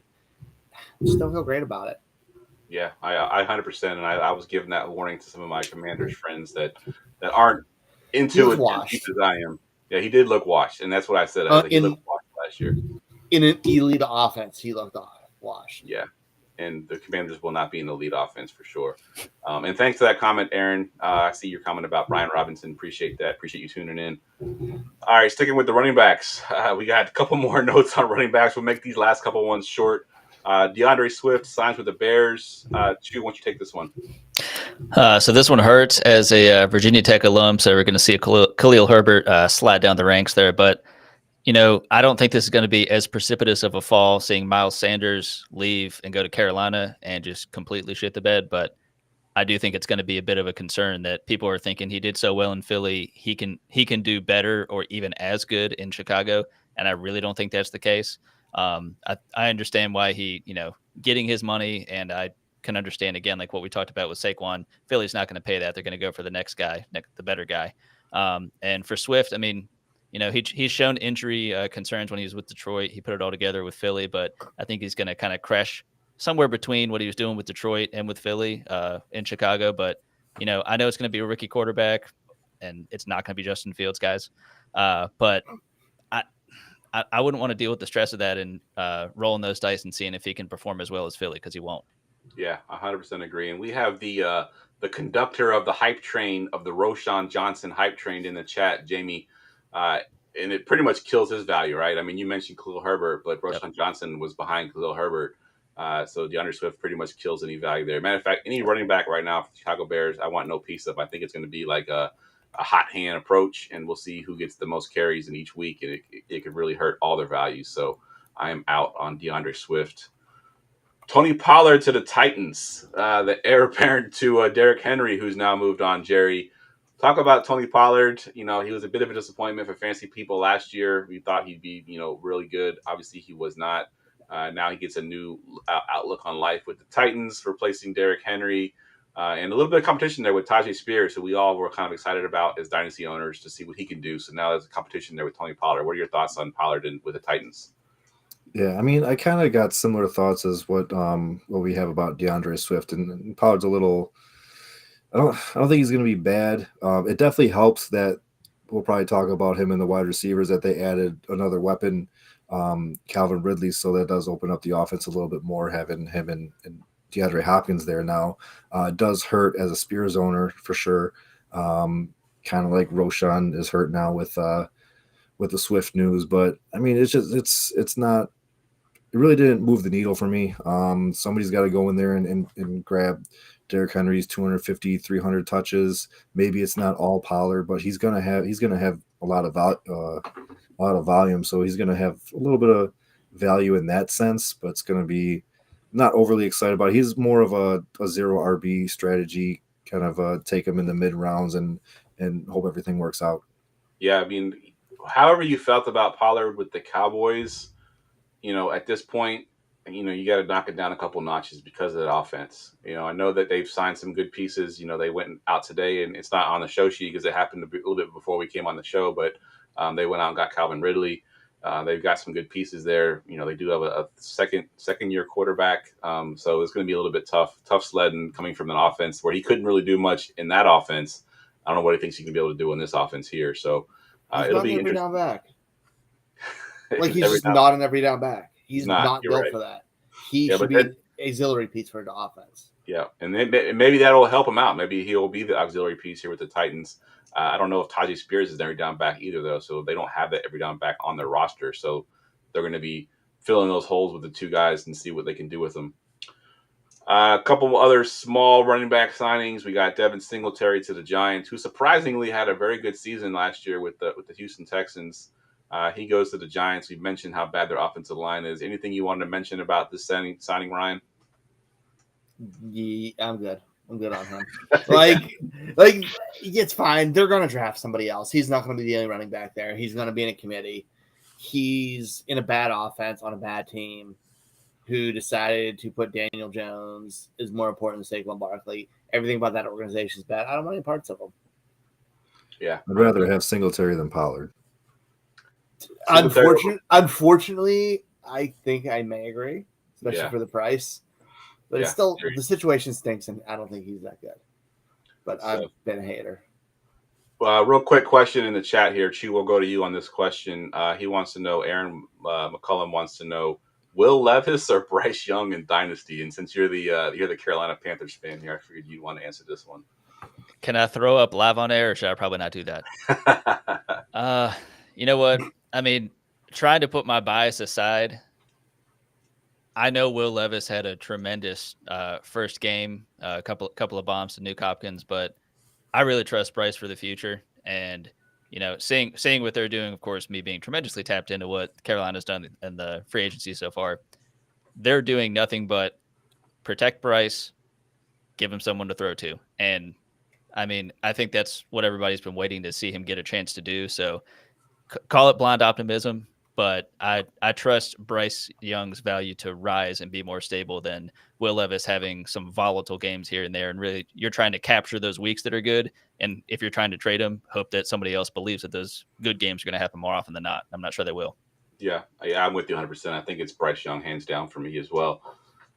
I just don't feel great about it. Yeah, I 100%. And I was giving that warning to some of my Commanders friends that aren't into it as deep as I am. Yeah, he did look washed, and that's what I said. I think he looked washed last year. In an elite offense, he looked washed. Yeah, and the Commanders will not be an elite offense for sure. And thanks for that comment, Aaron. I see your comment about Brian Robinson. Appreciate that. Appreciate you tuning in. All right, sticking with the running backs. We got a couple more notes on running backs. We'll make these last couple ones short. DeAndre Swift signs with the Bears. Chu, why don't you take this one? So this one hurts as a Virginia Tech alum, so we're going to see a Khalil Herbert slide down the ranks there. But, I don't think this is going to be as precipitous of a fall, seeing Miles Sanders leave and go to Carolina and just completely shit the bed. But I do think it's going to be a bit of a concern that people are thinking he did so well in Philly, he can do better or even as good in Chicago. And I really don't think that's the case. I understand why he, getting his money, and I can understand again, like what we talked about with Saquon, Philly's not going to pay that. They're going to go for the next guy, the better guy. And for Swift, I mean, he's shown injury concerns when he was with Detroit. He put it all together with Philly, but I think he's going to kind of crash somewhere between what he was doing with Detroit and with Philly in Chicago. But, I know it's going to be a rookie quarterback, and it's not going to be Justin Fields, guys. But I wouldn't want to deal with the stress of that and rolling those dice and seeing if he can perform as well as Philly, because he won't. Yeah, 100% agree. And we have the conductor of the hype train, of the Roshan Johnson hype train in the chat, Jamie, and it pretty much kills his value, right? I mean, you mentioned Khalil Herbert, but Roshan Johnson was behind Khalil Herbert. So DeAndre Swift pretty much kills any value there. Matter of fact, any running back right now for the Chicago Bears, I want no piece of. I think it's going to be like a hot hand approach, and we'll see who gets the most carries in each week, and it could really hurt all their values. So I am out on DeAndre Swift. Tony Pollard to the Titans, the heir apparent to Derrick Henry, who's now moved on. Jerry, talk about Tony Pollard. He was a bit of a disappointment for fantasy people last year. We thought he'd be, really good. Obviously, he was not. Now he gets a new outlook on life with the Titans, replacing Derrick Henry. And a little bit of competition there with Tajay Spears, who we all were kind of excited about as Dynasty owners to see what he can do. So now there's a competition there with Tony Pollard. What are your thoughts on Pollard with the Titans? Yeah, I mean, I kind of got similar thoughts as what we have about DeAndre Swift, and Pollard's a little. I don't think he's going to be bad. It definitely helps that we'll probably talk about him in the wide receivers, that they added another weapon, Calvin Ridley, so that does open up the offense a little bit more, having him and DeAndre Hopkins there now. Does hurt as a Spears owner for sure. kind of like Roshan is hurt now with the Swift news. But I mean, it's not. It really didn't move the needle for me. Somebody's got to go in there and grab Derrick Henry's 250, 300 touches. Maybe it's not all Pollard, but he's gonna have a lot of volume, so he's gonna have a little bit of value in that sense. But it's gonna be not overly excited about it. He's more of a zero RB strategy, kind of take him in the mid rounds and hope everything works out. Yeah, I mean, however you felt about Pollard with the Cowboys, at this point, you got to knock it down a couple notches because of that offense. I know that they've signed some good pieces. They went out today, and it's not on the show sheet because it happened to be a little bit before we came on the show, but they went out and got Calvin Ridley. They've got some good pieces there. They do have a second year quarterback. So it's going to be a little bit tough sledding coming from an offense where he couldn't really do much in that offense. I don't know what he thinks he can be able to do in this offense here. So it'll be every interesting. down back. Like he's just not an every down back. He's not built right. for that. He should be an auxiliary piece for the offense. Yeah, and then maybe that'll help him out. Maybe he'll be the auxiliary piece here with the Titans. I don't know if Tajay Spears is an every down back either, though. So they don't have that every down back on their roster. So they're going to be filling those holes with the two guys and see what they can do with them. A couple other small running back signings. We got Devin Singletary to the Giants, who surprisingly had a very good season last year with the Houston Texans. He goes to the Giants. We've mentioned how bad their offensive line is. Anything you wanted to mention about this signing, Ryan? Yeah, I'm good. I'm good on him. like it's fine. They're going to draft somebody else. He's not going to be the only running back there. He's going to be in a committee. He's in a bad offense on a bad team who decided to put Daniel Jones is more important than Saquon Barkley. Everything about that organization is bad. I don't want any parts of them. Yeah. I'd rather have Singletary than Pollard. Unfortunately, I think I may agree, especially for the price. But it's still the situation stinks, and I don't think he's that good. But I've been a hater. Real quick question in the chat here. Chi, we'll go to you on this question. He wants to know, Aaron McCullum wants to know, Will Levis or Bryce Young in Dynasty? And since you're the Carolina Panthers fan here, I figured you'd want to answer this one. Can I throw up live on air, or should I probably not do that? You know what? I mean, trying to put my bias aside, I know Will Levis had a tremendous first game, a couple of bombs to Nuke Hopkins, but I really trust Bryce for the future. And seeing what they're doing, of course, me being tremendously tapped into what Carolina's done in the free agency so far, they're doing nothing but protect Bryce, give him someone to throw to. And I mean, I think that's what everybody's been waiting to see him get a chance to do. So call it blind optimism, but I trust Bryce Young's value to rise and be more stable than Will Levis having some volatile games here and there. And really, you're trying to capture those weeks that are good. And if you're trying to trade him, hope that somebody else believes that those good games are going to happen more often than not. I'm not sure they will. Yeah, I'm with you 100%. I think it's Bryce Young hands down for me as well.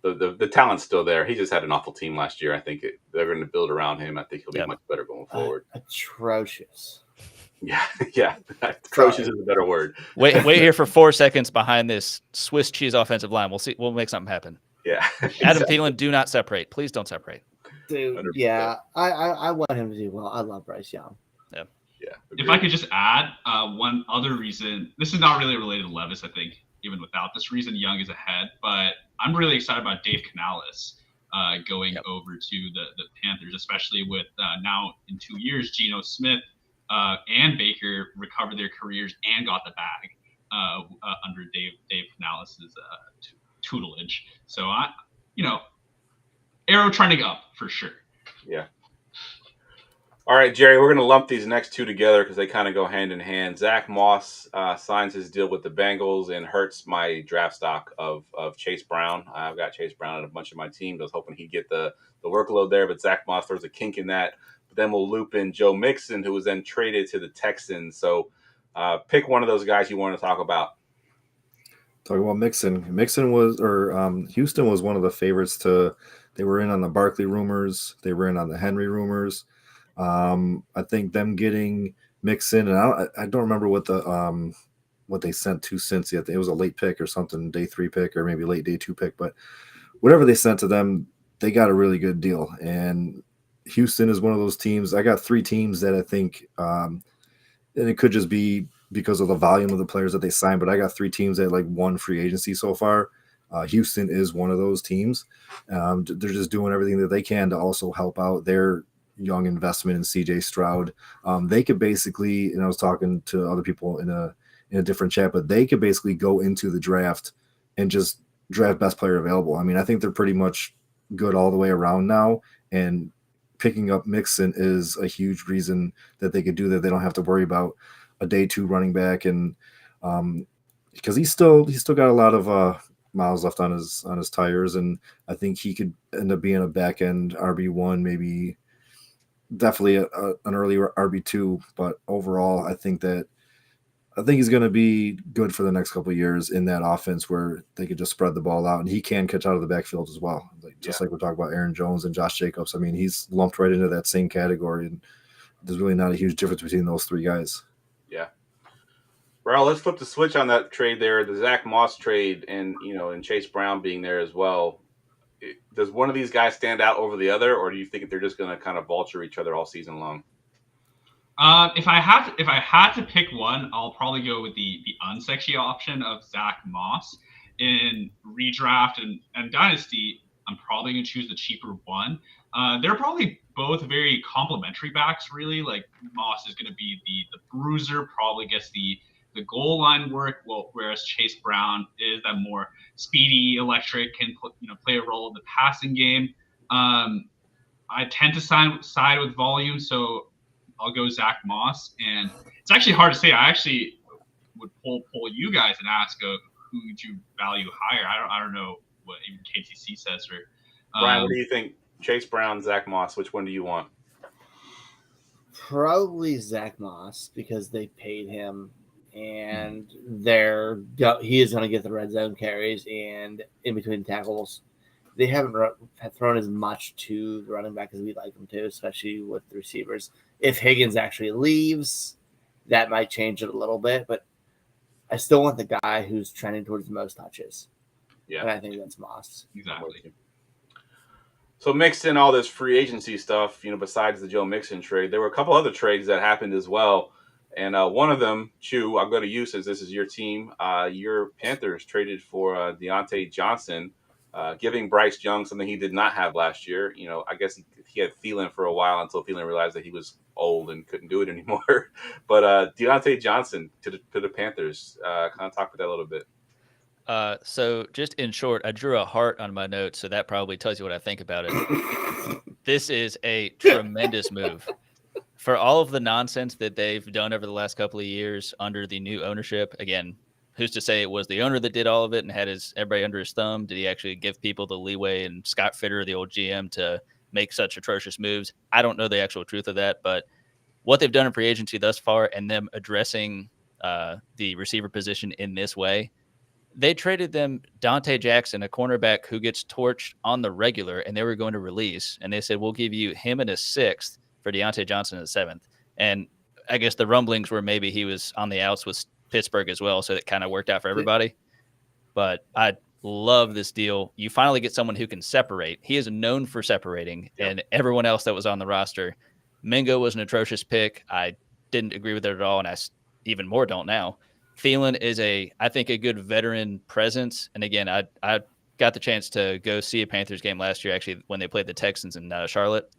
The talent's still there. He just had an awful team last year. I think they're going to build around him. I think he'll be much better going forward. Atrocious. Yeah. Atrocious is a better word. Wait here for 4 seconds behind this Swiss cheese offensive line. We'll see. We'll make something happen. Yeah. Adam Thielen, do not separate. Please don't separate. Dude, 100%. yeah. I want him to do well. I love Bryce Young. Yeah. If I could just add one other reason, this is not really related to Levis, I think, even without this reason, Young is ahead, but I'm really excited about Dave Canales going over to the Panthers, especially with now in 2 years, Geno Smith and Baker recovered their careers and got the bag under Dave Canales' tutelage. So arrow trending up for sure. Yeah. All right, Jerry, we're going to lump these next two together because they kind of go hand in hand. Zach Moss signs his deal with the Bengals and hurts my draft stock of Chase Brown. I've got Chase Brown on a bunch of my teams. I was hoping he'd get the workload there, but Zach Moss throws a kink in that. But then we'll loop in Joe Mixon, who was then traded to the Texans. So pick one of those guys you want to talk about. Talking about Mixon. Houston was one of the favorites they were in on the Barkley rumors. They were in on the Henry rumors. I think them getting Mixon, and I don't remember what they sent to Cincy. It was a late pick or something, day 3 pick or maybe late day 2 pick, but whatever they sent to them, they got a really good deal. And Houston is one of those teams. I got 3 teams that I think, and it could just be because of the volume of the players that they signed, but I got 3 teams that like won free agency so far. Houston is one of those teams. They're just doing everything that they can to also help out their young investment in CJ Stroud. They could basically, and I was talking to other people in a different chat, but they could basically go into the draft and just draft best player available. I mean, I think they're pretty much good all the way around now, and picking up Mixon is a huge reason that they could do that. They don't have to worry about a day 2 running back, and because he's still got a lot of miles left on his tires, and I think he could end up being a back end RB1, maybe definitely an early RB2. But overall, I think he's going to be good for the next couple of years in that offense where they could just spread the ball out, and he can catch out of the backfield as well. Like we're talking about Aaron Jones and Josh Jacobs. I mean, he's lumped right into that same category, and there's really not a huge difference between those 3 guys. Yeah. Well, let's flip the switch on that trade there, the Zach Moss trade, and Chase Brown being there as well. Does one of these guys stand out over the other, or do you think they're just going to kind of vulture each other all season long? If I had to pick one, I'll probably go with the unsexy option of Zach Moss. In redraft and Dynasty, I'm probably going to choose the cheaper one. They're probably both very complementary backs, really. Like Moss is going to be the bruiser, probably gets the goal line work, whereas Chase Brown is that more speedy, electric, can play a role in the passing game. I tend to side with volume, so I'll go Zach Moss. And it's actually hard to say. I actually would poll you guys and ask who would you value higher. I don't know what even KTC says. Or Brian, what do you think? Chase Brown, Zach Moss, which one do you want? Probably Zach Moss, because they paid him, and he is going to get the red zone carries and in between tackles. They haven't thrown as much to the running back as we'd like them to, especially with the receivers. If Higgins actually leaves, that might change it a little bit, but I still want the guy who's trending towards the most touches. Yeah. And I think that's Moss. Exactly. So mixed in all this free agency stuff, besides the Joe Mixon trade, there were a couple other trades that happened as well. And one of them, Chew, I'll go to you since this is your team. Your Panthers traded for Deontay Johnson, giving Bryce Young something he did not have last year. I guess he had Thielen for a while until Thielen realized that he was old and couldn't do it anymore. But Deontay Johnson to the Panthers, kind of talk about that a little bit. So just in short, I drew a heart on my notes, so that probably tells you what I think about it. This is a tremendous move. For all of the nonsense that they've done over the last couple of years under the new ownership, again, who's to say it was the owner that did all of it and had everybody under his thumb? Did he actually give people the leeway and Scott Fitter, the old GM, to make such atrocious moves? I don't know the actual truth of that, but what they've done in free agency thus far and them addressing the receiver position in this way, they traded them Dante Jackson, a cornerback who gets torched on the regular, and they were going to release. And they said, we'll give you him in a 6th for Deontay Johnson in the 7th. And I guess the rumblings were maybe he was on the outs with Pittsburgh as well, so it kind of worked out for everybody. But I love this deal. You finally get someone who can separate. He is known for separating, and everyone else that was on the roster. Mingo was an atrocious pick. I didn't agree with it at all, and I even more don't now. Thielen is I think a good veteran presence. And again, I got the chance to go see a Panthers game last year, actually, when they played the Texans in Charlotte.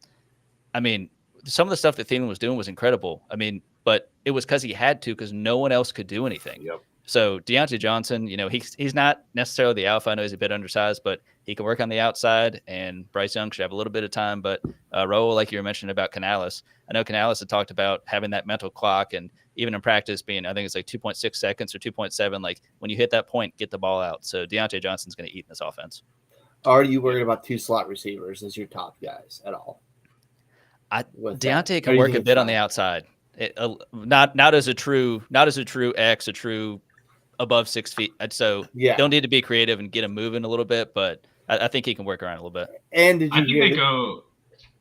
I mean, some of the stuff that Thielen was doing was incredible. I mean, but it was because he had to, because no one else could do anything. Yep. So Deontay Johnson, he's not necessarily the alpha. I know he's a bit undersized, but he can work on the outside, and Bryce Young should have a little bit of time. But Raul, like you were mentioning about Canales, I know Canales had talked about having that mental clock, and even in practice being, I think it's like 2.6 seconds or 2.7. Like when you hit that point, get the ball out. So Deontay Johnson's going to eat in this offense. Are you worried about 2 slot receivers as your top guys at all? Deontay can work a bit on the outside. Not as a true X, a true above 6 feet. So don't need to be creative and get him moving a little bit, but I think he can work around a little bit. And did you I think they go.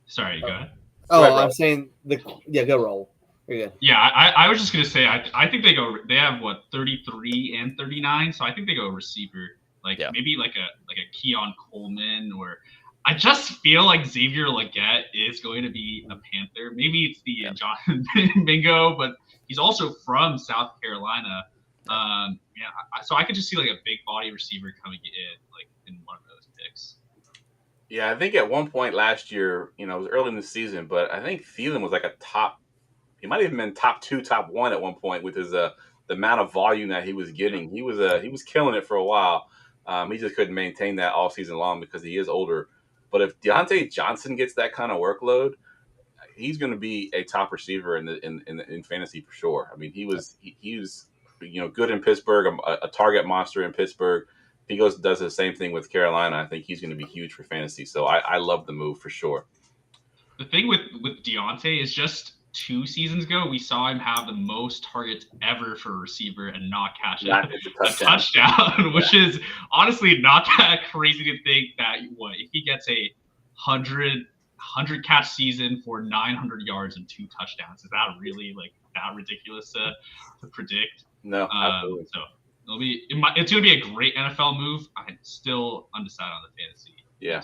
Sorry, go ahead. Oh, Right, I'm saying go roll. You're good. Yeah, I was just gonna say I think they go. They have 33 and 39, so I think they go receiver, maybe like a Keon Coleman, or I just feel like Xavier Legette is going to be a Panther. Maybe it's the Jonathan Mingo, but he's also from South Carolina. So I could just see like a big body receiver coming in one of those picks. Yeah, I think at one point last year, it was early in the season, but I think Thielen was like he might have even been top 2, top 1 at one point with his the amount of volume that he was getting. He was killing it for a while. He just couldn't maintain that all season long because he is older. But if Deontay Johnson gets that kind of workload, he's going to be a top receiver in fantasy for sure. I mean, he was good in Pittsburgh, a target monster in Pittsburgh. If he does the same thing with Carolina, I think he's going to be huge for fantasy. So I love the move for sure. The thing with Deontay is just 2 seasons ago, we saw him have the most targets ever for a receiver and not catch a touchdown, which is honestly not that crazy to think that if he gets a 100 catch season for 900 yards and 2 touchdowns, is that really that ridiculous to predict? No, absolutely. So it's going to be a great NFL move. I'm still undecided on the fantasy. Yeah.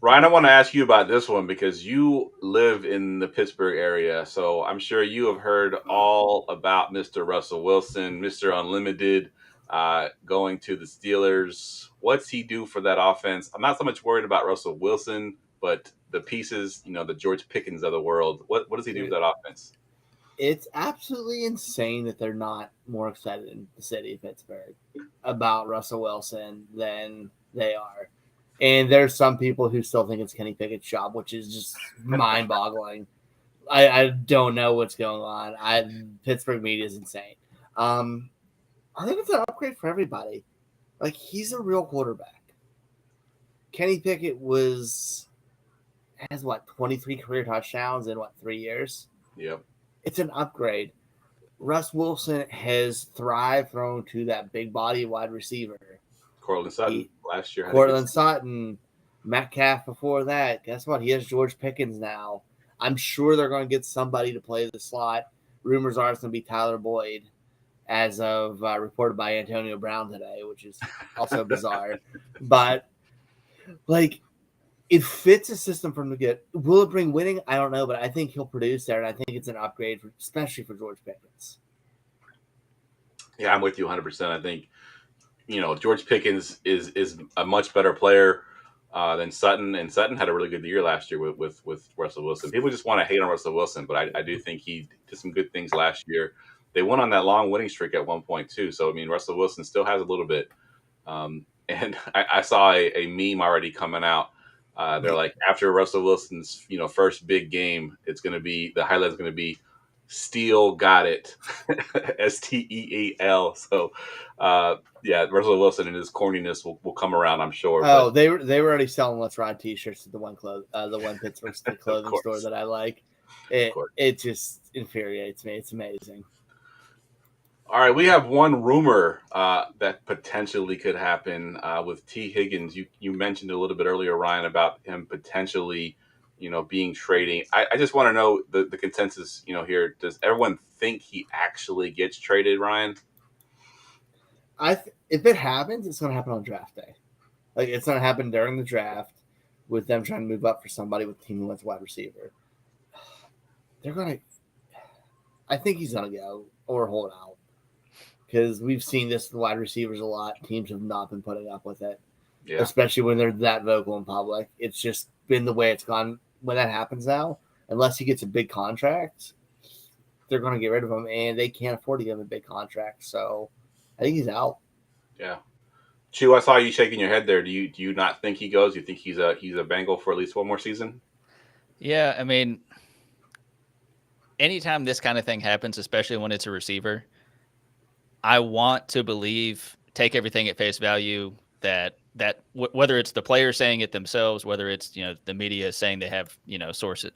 Ryan, I want to ask you about this one because you live in the Pittsburgh area, so I'm sure you have heard all about Mr. Russell Wilson, Mr. Unlimited, going to the Steelers. What's he do for that offense? I'm not so much worried about Russell Wilson, but the pieces, the George Pickens of the world. What does he do for that offense? It's absolutely insane that they're not more excited in the city of Pittsburgh about Russell Wilson than they are. And there's some people who still think it's Kenny Pickett's job, which is just mind-boggling. I don't know what's going on. Pittsburgh media is insane. I think it's an upgrade for everybody. He's a real quarterback. Kenny Pickett has 23 career touchdowns in 3 years? Yep. It's an upgrade. Russ Wilson has thrived thrown to that big body wide receiver. Cortland Sutton last year. Cortland Sutton, Metcalf before that. Guess what? He has George Pickens now. I'm sure they're going to get somebody to play the slot. Rumors are it's going to be Tyler Boyd, as of reported by Antonio Brown today, which is also bizarre. But, it fits a system from the get. Will it bring winning? I don't know, but I think he'll produce there, and I think it's an upgrade, especially for George Pickens. Yeah, I'm with you 100%. I think George Pickens is a much better player than Sutton, and Sutton had a really good year last year with Russell Wilson. People just want to hate on Russell Wilson, but I do think he did some good things last year. They went on that long winning streak at one point too. So I mean, Russell Wilson still has a little bit. And I saw a meme already coming out. They're like, after Russell Wilson's first big game, the highlight's going to be Steele got it, STEEL. So, Russell Wilson and his corniness will come around, I'm sure. Oh, they were already selling "Let's Ride" T-shirts at the one Pittsburgh clothing store that I like. It just infuriates me. It's amazing. All right, we have one rumor that potentially could happen with T. Higgins. You mentioned a little bit earlier, Ryan, about him potentially being trading. I just want to know the consensus, here. Does everyone think he actually gets traded, Ryan? If it happens, it's going to happen on draft day. It's going to happen during the draft with them trying to move up for somebody with team who wants wide receiver. I think he's going to go or hold out because we've seen this with wide receivers a lot. Teams have not been putting up with it, especially when they're that vocal in public. It's just been the way it's gone. When that happens now, unless he gets a big contract, they're going to get rid of him, and they can't afford to give him a big contract. So I think he's out. Yeah. Chew, I saw you shaking your head there. Do you not think he goes? You think he's a Bengal for at least one more season? Yeah, I mean, anytime this kind of thing happens, especially when it's a receiver, I want to take everything at face value that whether it's the player saying it themselves, whether it's the media saying they have sources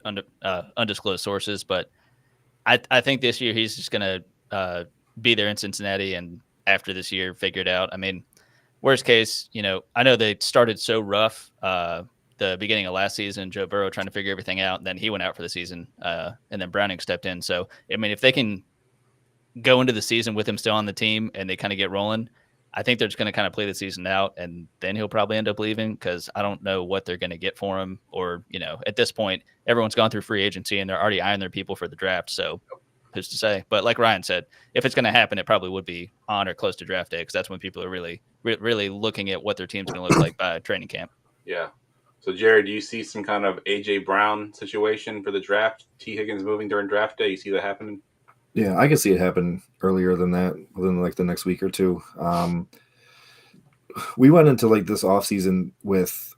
undisclosed sources, but I think this year he's just going to be there in Cincinnati, and after this year figure it out. I mean, worst case, I know they started so rough the beginning of last season, Joe Burrow trying to figure everything out, and then he went out for the season, and then Browning stepped in. So I mean, if they can go into the season with him still on the team and they kind of get rolling, I think they're just going to kind of play the season out, and then he'll probably end up leaving because I don't know what they're going to get for him. Or, at this point, everyone's gone through free agency and they're already eyeing their people for the draft. So who's to say? But like Ryan said, if it's going to happen, it probably would be on or close to draft day because that's when people are really, really looking at what their team's going to look like by training camp. Yeah. So, Jerry, do you see some kind of A.J. Brown situation for the draft? T. Higgins moving during draft day? You see that happening? Yeah, I can see it happen earlier than that, within like the next week or two. We went into like this offseason with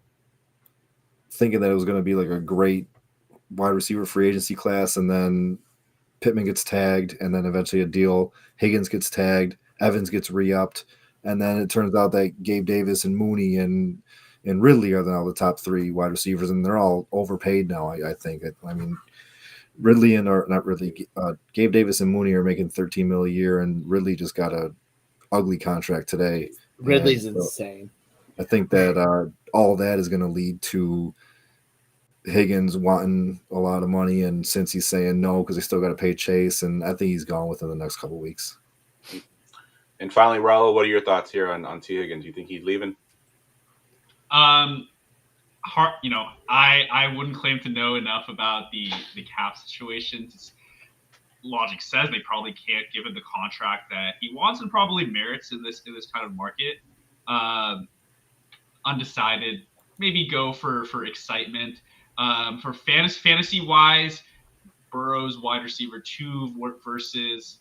thinking that it was going to be like a great wide receiver free agency class, and then Pittman gets tagged, and then eventually a deal. Higgins gets tagged, Evans gets re-upped, and then it turns out that Gabe Davis and Mooney and Ridley are now the top 3 wide receivers, and they're all overpaid now. I think. I mean, Ridley Gabe Davis and Mooney are making $13 million a year, and Ridley just got a ugly contract today. Ridley's insane. I think that all that is going to lead to Higgins wanting a lot of money, and since he's saying no because they still got to pay Chase, and I think he's gone within the next couple of weeks. And finally, Raul, what are your thoughts here on T. Higgins? Do you think he's leaving? I wouldn't claim to know enough about the cap situations. Logic says they probably can't give him the contract that he wants and probably merits in this kind of market. Undecided, maybe go for excitement. For fantasy wise, Burrow's wide receiver 2 versus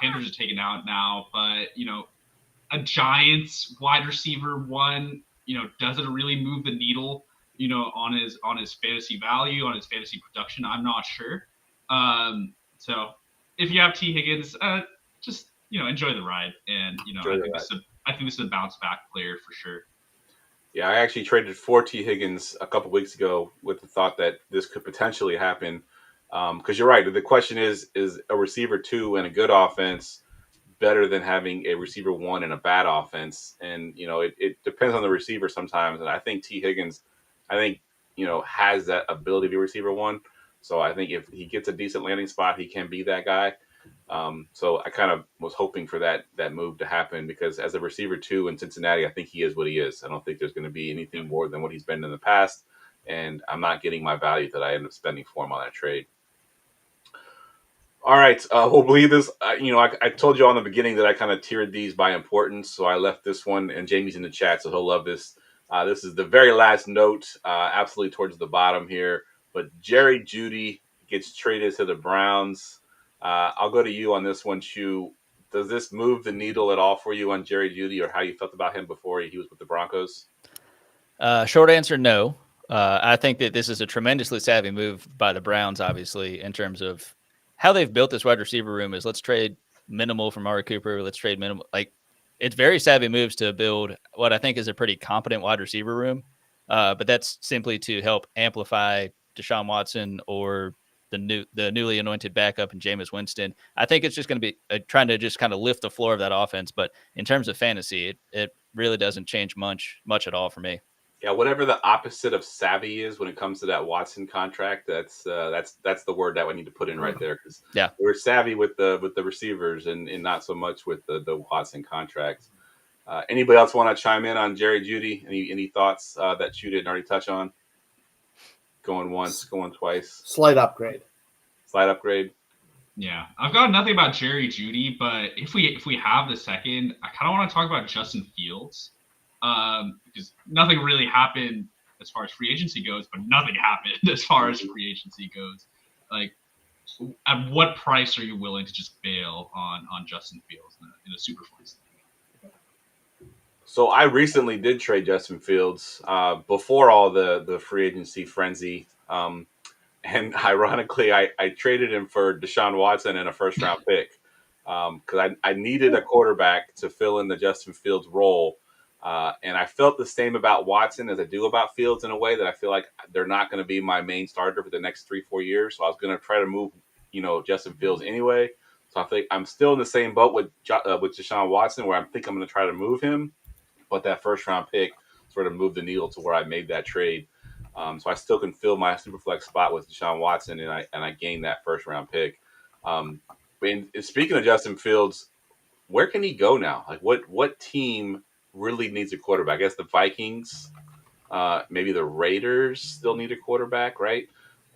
Panthers are taken out now, but a Giants wide receiver 1, does it really move the needle, on his fantasy value, on his fantasy production? I'm not sure. So if you have T. Higgins, just enjoy the ride, and I think this is a bounce back player for sure. Yeah, I actually traded for T. Higgins a couple weeks ago with the thought that this could potentially happen. Because you're right. The question is a receiver 2 and a good offense better than having a receiver 1 and a bad offense? And, it depends on the receiver sometimes. And I think T. Higgins, has that ability to be receiver 1. So I think if he gets a decent landing spot, he can be that guy. So I kind of was hoping for that move to happen because as a receiver 2 in Cincinnati, I think he is what he is. I don't think there's going to be anything more than what he's been in the past. And I'm not getting my value that I end up spending for him on that trade. All right. We'll believe this. I told you on the beginning that I kind of tiered these by importance. So I left this one, and Jamie's in the chat, so he'll love this. This is the very last note, absolutely towards the bottom here. But Jerry Jeudy gets traded to the Browns. I'll go to you on this one, Chu. Does this move the needle at all for you on Jerry Jeudy, or how you felt about him before he was with the Broncos? Short answer, no. I think that this is a tremendously savvy move by the Browns, obviously, in terms of how they've built this wide receiver room is let's trade minimal from Amari Cooper. Let's trade minimal. Like, it's very savvy moves to build what I think is a pretty competent wide receiver room. But that's simply to help amplify Deshaun Watson or the newly anointed backup in Jameis Winston. I think it's just going to be trying to just kind of lift the floor of that offense. But in terms of fantasy, it really doesn't change much at all for me. Yeah, whatever the opposite of savvy is when it comes to that Watson contract, that's the word that we need to put in right there, because we're savvy with the receivers and not so much with the Watson contracts. Anybody else want to chime in on Jerry Jeudy? Any thoughts that you didn't already touch on? Going once, going twice. Slight upgrade. Yeah, I've got nothing about Jerry Jeudy, but if we have the second, I kind of want to talk about Justin Fields. Because nothing really happened as far as free agency goes, but nothing happened as far as free agency goes. Like, at what price are you willing to just bail on Justin Fields in a super flex league? So I recently did trade Justin Fields before all the free agency frenzy. And ironically, I traded him for Deshaun Watson and a first-round pick because I needed a quarterback to fill in the Justin Fields role. And I felt the same about Watson as I do about Fields in a way that I feel like they're not going to be my main starter for the next 3-4 years. So I was going to try to move, Justin Fields anyway. So I think I'm still in the same boat with Deshaun Watson, where I think I'm going to try to move him. But that first round pick sort of moved the needle to where I made that trade. So I still can fill my superflex spot with Deshaun Watson, and I gained that first round pick. Speaking of Justin Fields, where can he go now? Like, what team really needs a quarterback? I guess the Vikings, maybe the Raiders still need a quarterback, right?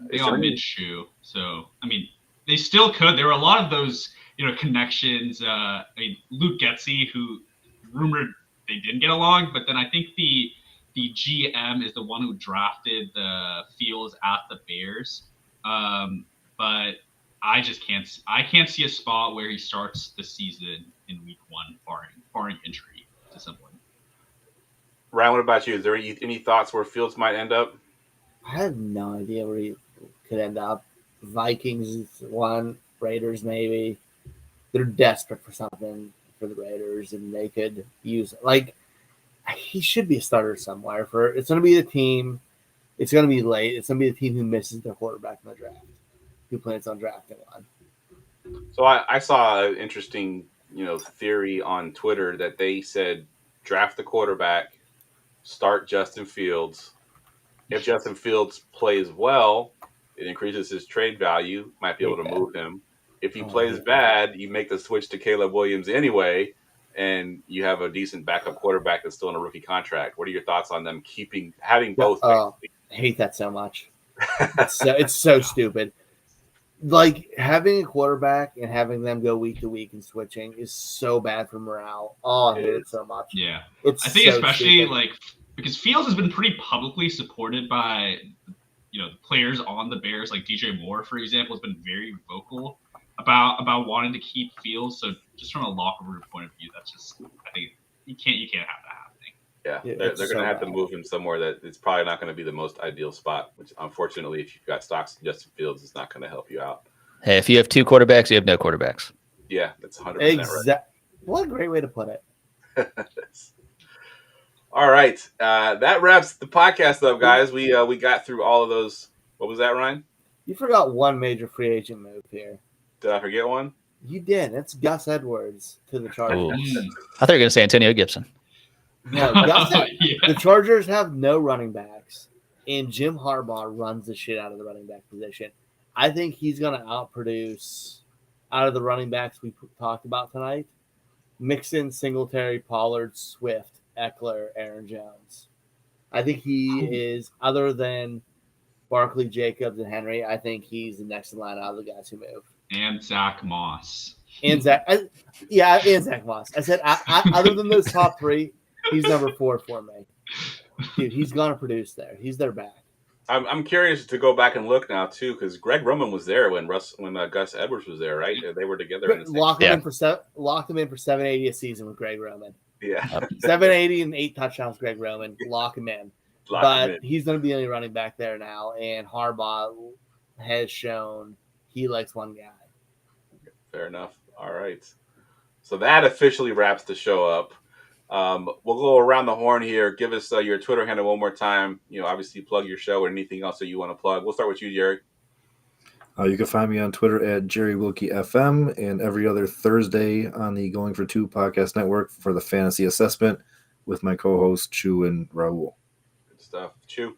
They got Minshew, so I mean, they still could. There were a lot of those, connections. I mean, Luke Getsy, who rumored they didn't get along, but then I think the GM is the one who drafted the Fields at the Bears. But I just can't see a spot where he starts the season in week 1, barring injury to someone. Ryan, what about you? Is there any thoughts where Fields might end up? I have no idea where he could end up. Vikings one, Raiders maybe. They're desperate for something for the Raiders, and they could use he should be a starter somewhere. It's going to be the team. It's going to be late. It's going to be the team who misses their quarterback in the draft, who plans on drafting one. So I saw an interesting theory on Twitter that they said draft the quarterback, start Justin Fields. If Justin Fields plays well, it increases his trade value. Might be able to move him. If he plays bad, you make the switch to Caleb Williams anyway, and you have a decent backup quarterback that's still in a rookie contract. What are your thoughts on them having both? I hate that so much. It's so stupid. Like, having a quarterback and having them go week to week and switching is so bad for morale. Oh, I hate it so much. Yeah. I think so especially stupid. Because Fields has been pretty publicly supported by the players on the Bears, like DJ Moore, for example, has been very vocal about wanting to keep Fields. So just from a locker room point of view, that's just, I think you can't have that happening. Yeah, they're going to have to move him somewhere that it's probably not going to be the most ideal spot, which unfortunately, if you've got stocks in Justin Fields, it's not going to help you out. Hey, if you have 2 quarterbacks, you have no quarterbacks. Yeah, that's 100% right. What a great way to put it. All right. That wraps the podcast up, guys. We got through all of those. What was that, Ryan? You forgot one major free agent move here. Did I forget one? You did. That's Gus Edwards to the Chargers. I thought you were going to say Antonio Gibson. No, the Chargers have no running backs, and Jim Harbaugh runs the shit out of the running back position. I think he's going to outproduce out of the running backs we talked about tonight. Mixon, Singletary, Pollard, Swift, Eckler, Aaron Jones. I think he is, other than Barkley, Jacobs, and Henry, I think he's the next in line out of the guys who move. And Zach Moss. And Zach Moss. I said, other than those top 3, he's number 4 for me. Dude, he's going to produce there. He's their back. I'm curious to go back and look now, too, because Greg Roman was there when Gus Edwards was there, right? They were together. In the locked him in for $780 a season with Greg Roman. Yeah. $780 and 8 touchdowns, Greg Roman. Lock him in. He's going to be the only running back there now, and Harbaugh has shown he likes one guy. Fair enough. All right. So that officially wraps the show up. We'll go around the horn here. Give us your Twitter handle one more time. Obviously plug your show or anything else that you want to plug. We'll start with you, Jerry. You can find me on Twitter at Jerry Wilkie FM and every other Thursday on the Going for Two podcast network for the fantasy assessment with my co-hosts Chu and Raul. Good stuff. Chu.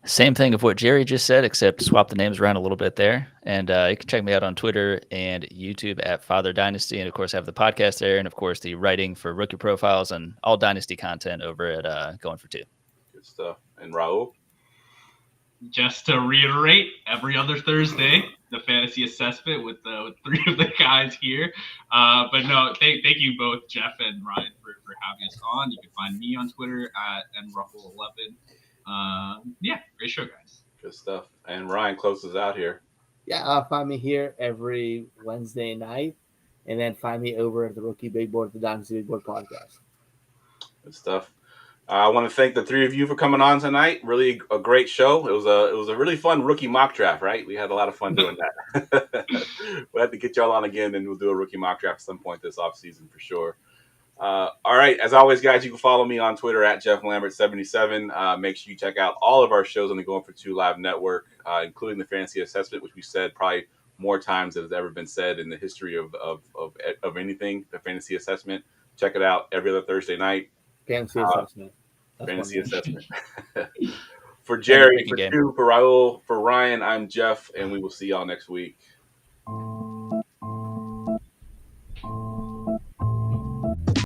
Same thing of what Jerry just said, except swap the names around a little bit there. And you can check me out on Twitter and YouTube at Father Dynasty. And, of course, have the podcast there. And, of course, the writing for rookie profiles and all Dynasty content over at Going for Two. Good stuff. And Raul? Just to reiterate, every other Thursday, the fantasy assessment with 3 of the guys here. But, no, thank you both, Jeff and Ryan, for having us on. You can find me on Twitter at nruffle11. Great show, guys. Good stuff. And Ryan closes out here. Yeah, find me here every Wednesday night, and then find me over at the Rookie Big Board, the Dynasty Big Board podcast. Good stuff. I want to thank the 3 of you for coming on tonight. Really a great show. It was a really fun rookie mock draft, right? We had a lot of fun doing that. We'll have to get y'all on again, and we'll do a rookie mock draft at some point this offseason for sure. All right. As always, guys, you can follow me on Twitter at JeffLambert77. Make sure you check out all of our shows on the Going for Two Live Network, including the Fantasy Assessment, which we said probably more times than has ever been said in the history of anything, the Fantasy Assessment. Check it out every other Thursday night. Fantasy Assessment. Fantasy Assessment. For Jerry, for Chu, for Raul, for Ryan, I'm Jeff, and we will see y'all next week.